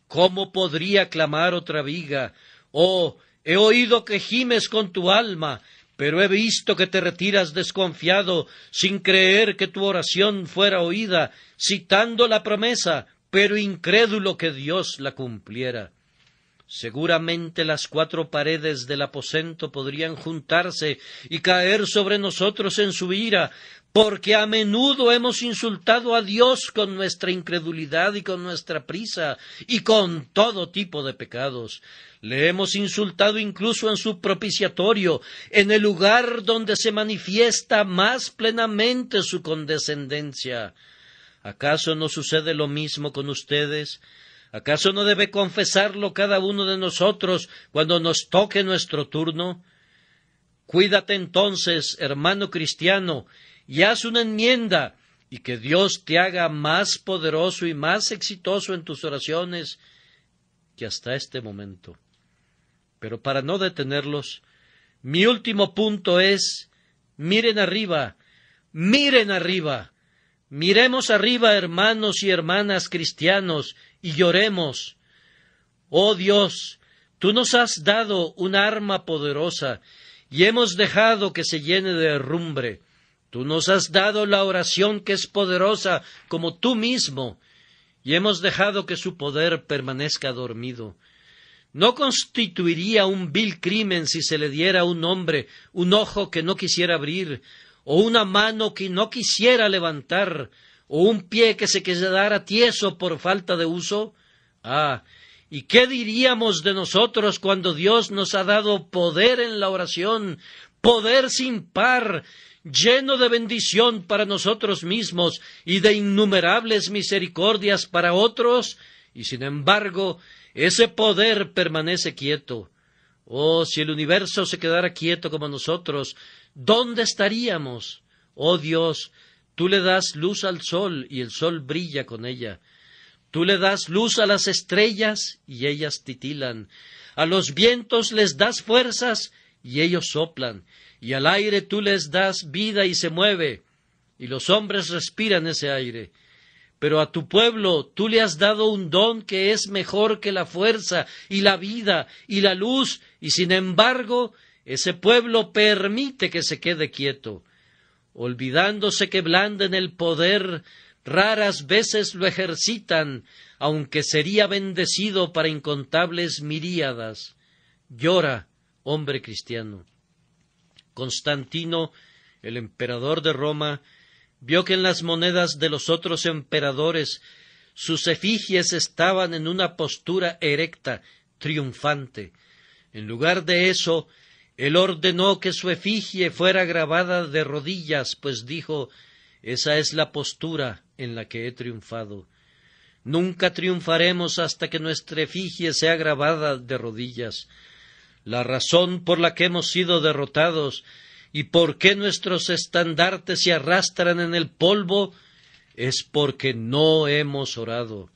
¿Cómo podría clamar otra viga? Oh, he oído que gimes con tu alma, pero he visto que te retiras desconfiado, sin creer que tu oración fuera oída, citando la promesa, pero incrédulo que Dios la cumpliera. Seguramente las 4 paredes del aposento podrían juntarse y caer sobre nosotros en su ira, porque a menudo hemos insultado a Dios con nuestra incredulidad y con nuestra prisa, y con todo tipo de pecados. Le hemos insultado incluso en su propiciatorio, en el lugar donde se manifiesta más plenamente su condescendencia. ¿Acaso no sucede lo mismo con ustedes? ¿Acaso no debe confesarlo cada uno de nosotros cuando nos toque nuestro turno? Cuídate entonces, hermano cristiano, y haz una enmienda, y que Dios te haga más poderoso y más exitoso en tus oraciones que hasta este momento. Pero para no detenerlos, mi último punto es, miren arriba, miren arriba. Miremos arriba, hermanos y hermanas cristianos, y lloremos. Oh Dios, tú nos has dado un arma poderosa, y hemos dejado que se llene de herrumbre. Tú nos has dado la oración que es poderosa como tú mismo, y hemos dejado que su poder permanezca dormido. ¿No constituiría un vil crimen si se le diera a un hombre un ojo que no quisiera abrir, o una mano que no quisiera levantar, o un pie que se quedara tieso por falta de uso? Ah, ¿y qué diríamos de nosotros cuando Dios nos ha dado poder en la oración, poder sin par, lleno de bendición para nosotros mismos y de innumerables misericordias para otros, y sin embargo ese poder permanece quieto? Oh, si el universo se quedara quieto como nosotros, ¿dónde estaríamos? Oh Dios, tú le das luz al sol y el sol brilla con ella. Tú le das luz a las estrellas y ellas titilan. A los vientos les das fuerzas y ellos soplan. Y al aire tú les das vida y se mueve. Y los hombres respiran ese aire. Pero a tu pueblo tú le has dado un don que es mejor que la fuerza y la vida y la luz, y sin embargo ese pueblo permite que se quede quieto. Olvidándose que blanden el poder, raras veces lo ejercitan, aunque sería bendecido para incontables miríadas. Llora, hombre cristiano. Constantino, el emperador de Roma, vio que en las monedas de los otros emperadores sus efigies estaban en una postura erecta, triunfante. En lugar de eso, él ordenó que su efigie fuera grabada de rodillas, pues dijo, esa es la postura en la que he triunfado. Nunca triunfaremos hasta que nuestra efigie sea grabada de rodillas. La razón por la que hemos sido derrotados y por qué nuestros estandartes se arrastran en el polvo es porque no hemos orado.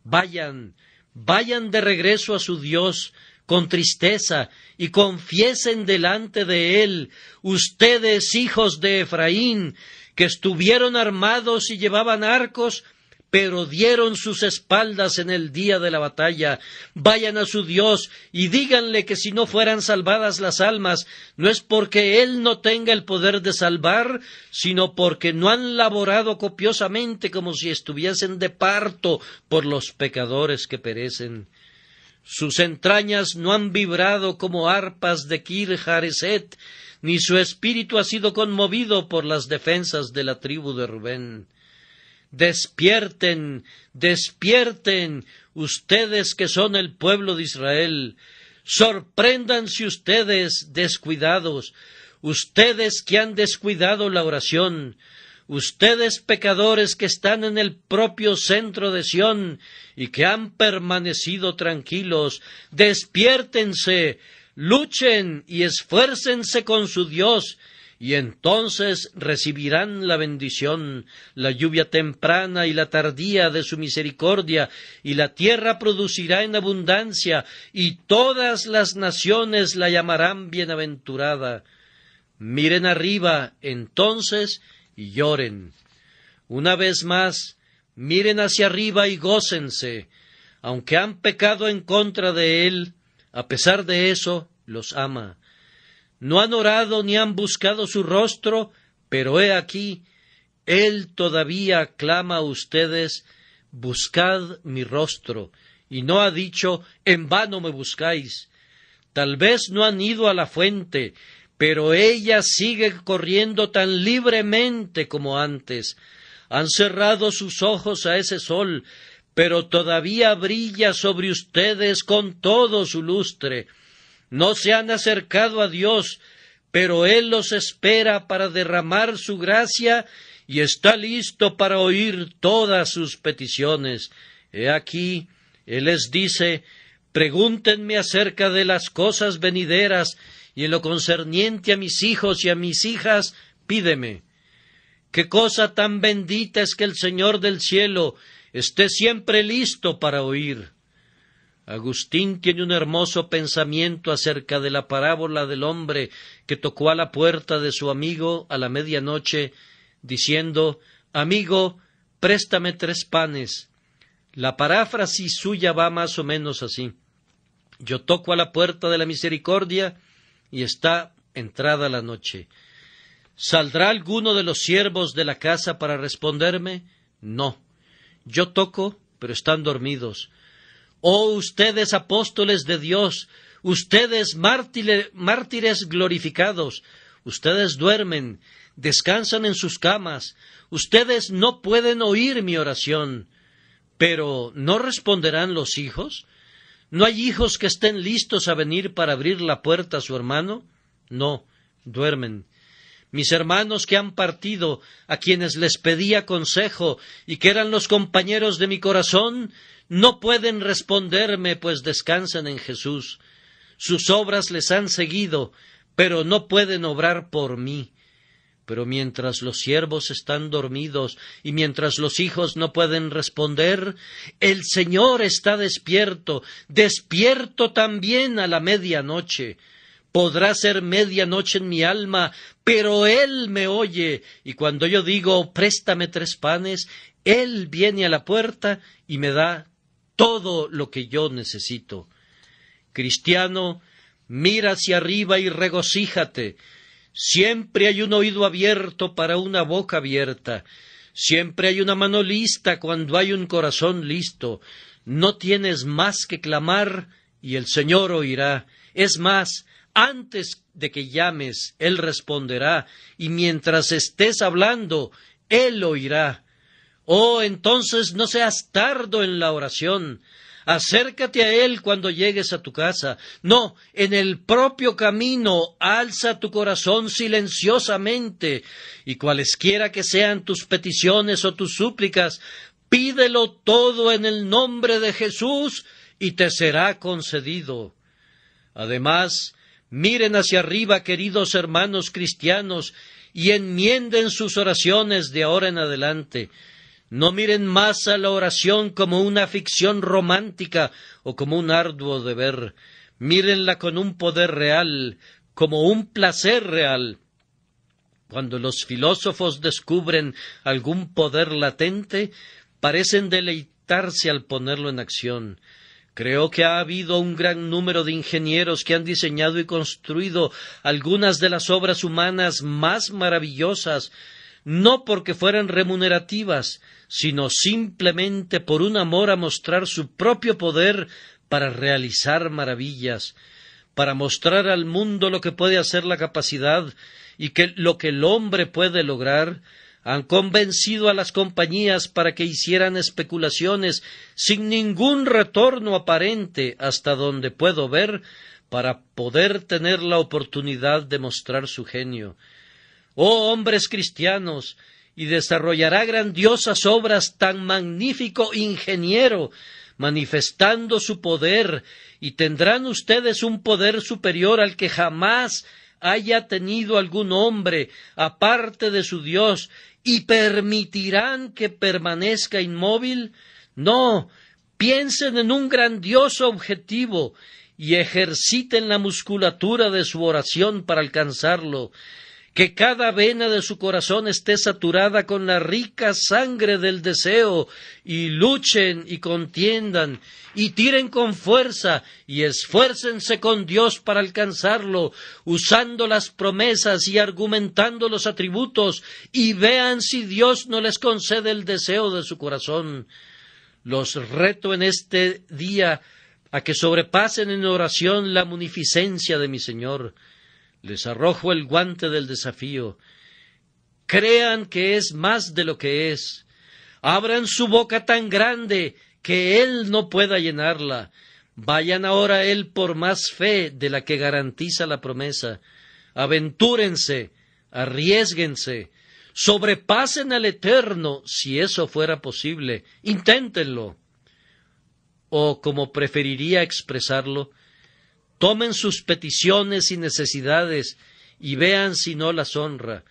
Vayan de regreso a su Dios con tristeza y confiesen delante de Él, ustedes hijos de Efraín, que estuvieron armados y llevaban arcos, pero dieron sus espaldas en el día de la batalla. Vayan a su Dios y díganle que si no fueran salvadas las almas, no es porque Él no tenga el poder de salvar, sino porque no han laborado copiosamente como si estuviesen de parto por los pecadores que perecen. Sus entrañas no han vibrado como arpas de Kir Hareset, ni su espíritu ha sido conmovido por las defensas de la tribu de Rubén. Despierten, despierten, ustedes que son el pueblo de Israel. Sorpréndanse ustedes descuidados, ustedes que han descuidado la oración, ustedes pecadores que están en el propio centro de Sión y que han permanecido tranquilos. Despiértense, luchen y esfuércense con su Dios, y entonces recibirán la bendición, la lluvia temprana y la tardía de su misericordia, y la tierra producirá en abundancia, y todas las naciones la llamarán bienaventurada. Miren arriba, entonces, y lloren. Una vez más, miren hacia arriba y gócense. Aunque han pecado en contra de Él, a pesar de eso, los ama. No han orado ni han buscado su rostro, pero he aquí, Él todavía clama a ustedes, buscad mi rostro, y no ha dicho, en vano me buscáis. Tal vez no han ido a la fuente, pero ella sigue corriendo tan libremente como antes. Han cerrado sus ojos a ese sol, pero todavía brilla sobre ustedes con todo su lustre. No se han acercado a Dios, pero Él los espera para derramar su gracia y está listo para oír todas sus peticiones. He aquí, Él les dice, pregúntenme acerca de las cosas venideras, y en lo concerniente a mis hijos y a mis hijas, pídeme. Qué cosa tan bendita es que el Señor del cielo esté siempre listo para oír. Agustín tiene un hermoso pensamiento acerca de la parábola del hombre que tocó a la puerta de su amigo a la medianoche, diciendo, amigo, préstame 3 panes. La paráfrasis suya va más o menos así. Yo toco a la puerta de la misericordia y está entrada la noche. ¿Saldrá alguno de los siervos de la casa para responderme? No. Yo toco, pero están dormidos. Oh, ustedes apóstoles de Dios, ustedes mártires glorificados, ustedes duermen, descansan en sus camas, ustedes no pueden oír mi oración. Pero ¿no responderán los hijos? ¿No hay hijos que estén listos a venir para abrir la puerta a su hermano? No, duermen. Mis hermanos que han partido, a quienes les pedía consejo y que eran los compañeros de mi corazón, no pueden responderme, pues descansan en Jesús. Sus obras les han seguido, pero no pueden obrar por mí. Pero mientras los siervos están dormidos y mientras los hijos no pueden responder, el Señor está despierto, despierto también a la medianoche. Podrá ser medianoche en mi alma, pero Él me oye, y cuando yo digo, préstame 3 panes, Él viene a la puerta y me da todo lo que yo necesito. Cristiano, mira hacia arriba y regocíjate. Siempre hay un oído abierto para una boca abierta. Siempre hay una mano lista cuando hay un corazón listo. No tienes más que clamar y el Señor oirá. Es más, antes de que llames, Él responderá, y mientras estés hablando, Él oirá. Oh, entonces no seas tardo en la oración. Acércate a Él cuando llegues a tu casa. No, en el propio camino, alza tu corazón silenciosamente, y cualesquiera que sean tus peticiones o tus súplicas, pídelo todo en el nombre de Jesús, y te será concedido. Además, miren hacia arriba, queridos hermanos cristianos, y enmienden sus oraciones de ahora en adelante. No miren más a la oración como una ficción romántica o como un arduo deber. Mírenla con un poder real, como un placer real. Cuando los filósofos descubren algún poder latente, parecen deleitarse al ponerlo en acción. Creo que ha habido un gran número de ingenieros que han diseñado y construido algunas de las obras humanas más maravillosas, no porque fueran remunerativas, sino simplemente por un amor a mostrar su propio poder para realizar maravillas, para mostrar al mundo lo que puede hacer la capacidad y que lo que el hombre puede lograr, han convencido a las compañías para que hicieran especulaciones sin ningún retorno aparente hasta donde puedo ver, para poder tener la oportunidad de mostrar su genio. Oh hombres cristianos, y desarrollará grandiosas obras tan magnífico ingeniero, manifestando su poder, y tendrán ustedes un poder superior al que jamás haya tenido algún hombre aparte de su Dios, y permitirán que permanezca inmóvil. No, piensen en un grandioso objetivo y ejerciten la musculatura de su oración para alcanzarlo. Que cada vena de su corazón esté saturada con la rica sangre del deseo, y luchen y contiendan, y tiren con fuerza, y esfuércense con Dios para alcanzarlo, usando las promesas y argumentando los atributos, y vean si Dios no les concede el deseo de su corazón. Los reto en este día a que sobrepasen en oración la munificencia de mi Señor. Les arrojo el guante del desafío. Crean que es más de lo que es. Abran su boca tan grande que Él no pueda llenarla. Vayan ahora a Él por más fe de la que garantiza la promesa. Aventúrense, arriésguense, sobrepasen al Eterno si eso fuera posible. Inténtenlo. O, como preferiría expresarlo, tomen sus peticiones y necesidades y vean si no las honra.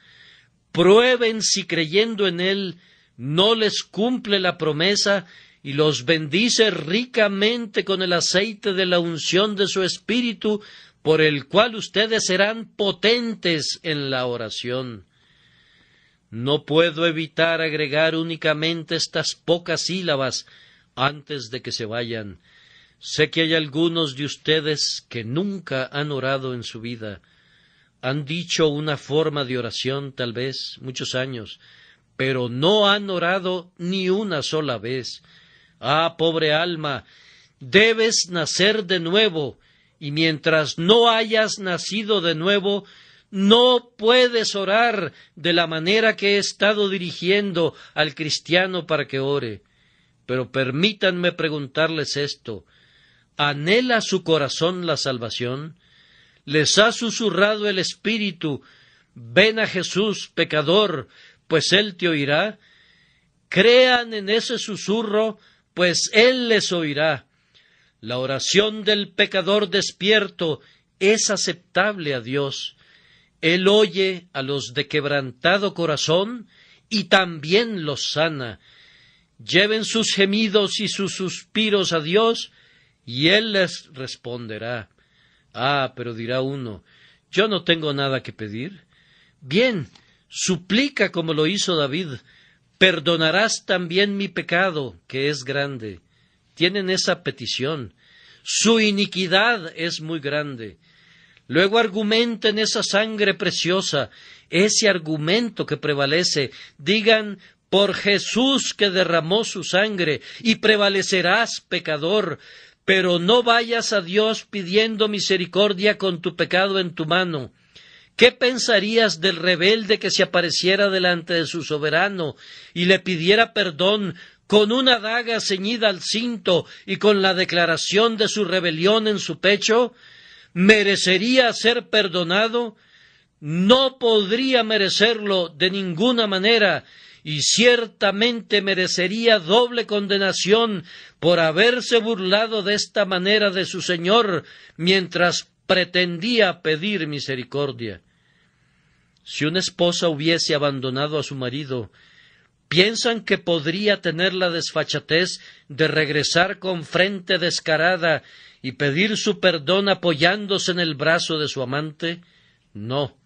Prueben si creyendo en Él no les cumple la promesa y los bendice ricamente con el aceite de la unción de su Espíritu, por el cual ustedes serán potentes en la oración. No puedo evitar agregar únicamente estas pocas sílabas antes de que se vayan. Sé que hay algunos de ustedes que nunca han orado en su vida. Han dicho una forma de oración, tal vez, muchos años, pero no han orado ni una sola vez. Ah, pobre alma, debes nacer de nuevo, y mientras no hayas nacido de nuevo, no puedes orar de la manera que he estado dirigiendo al cristiano para que ore. Pero permítanme preguntarles esto. ¿Anhela su corazón la salvación? ¿Les ha susurrado el Espíritu: ven a Jesús, pecador, pues Él te oirá? Crean en ese susurro, pues Él les oirá. La oración del pecador despierto es aceptable a Dios. Él oye a los de quebrantado corazón y también los sana. Lleven sus gemidos y sus suspiros a Dios, y Él les responderá. Ah, pero dirá uno, yo no tengo nada que pedir. Bien, suplica como lo hizo David, perdonarás también mi pecado, que es grande. Tienen esa petición. Su iniquidad es muy grande. Luego argumenten esa sangre preciosa, ese argumento que prevalece. Digan: por Jesús que derramó su sangre, y prevalecerás, pecador. Pero no vayas a Dios pidiendo misericordia con tu pecado en tu mano. ¿Qué pensarías del rebelde que se apareciera delante de su soberano y le pidiera perdón con una daga ceñida al cinto y con la declaración de su rebelión en su pecho? ¿Merecería ser perdonado? No podría merecerlo de ninguna manera, y ciertamente merecería doble condenación por haberse burlado de esta manera de su Señor mientras pretendía pedir misericordia. Si una esposa hubiese abandonado a su marido, ¿piensan que podría tener la desfachatez de regresar con frente descarada y pedir su perdón apoyándose en el brazo de su amante? No,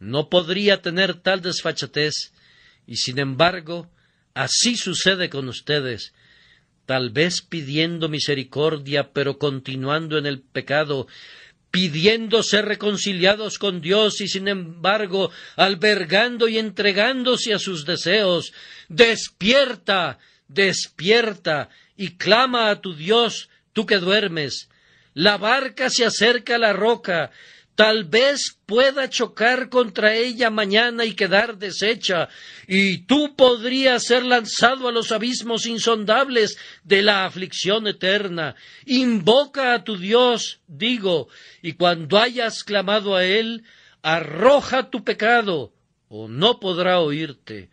no podría tener tal desfachatez. Y sin embargo, así sucede con ustedes, tal vez pidiendo misericordia, pero continuando en el pecado, pidiendo ser reconciliados con Dios y sin embargo albergando y entregándose a sus deseos. Despierta, despierta y clama a tu Dios, tú que duermes, la barca se acerca a la roca, tal vez pueda chocar contra ella mañana y quedar deshecha, y tú podrías ser lanzado a los abismos insondables de la aflicción eterna. Invoca a tu Dios, digo, y cuando hayas clamado a Él, arroja tu pecado, o no podrá oírte.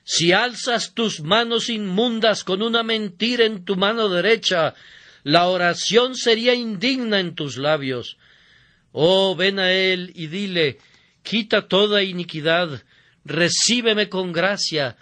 Si alzas tus manos inmundas con una mentira en tu mano derecha, la oración sería indigna en tus labios. Oh, ven a Él y dile, quita toda iniquidad, recíbeme con gracia,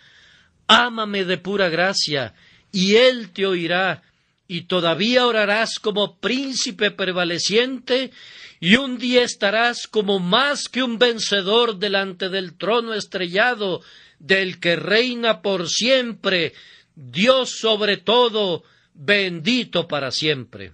ámame de pura gracia, y Él te oirá, y todavía orarás como príncipe prevaleciente, y un día estarás como más que un vencedor delante del trono estrellado, del que reina por siempre, Dios sobre todo, bendito para siempre.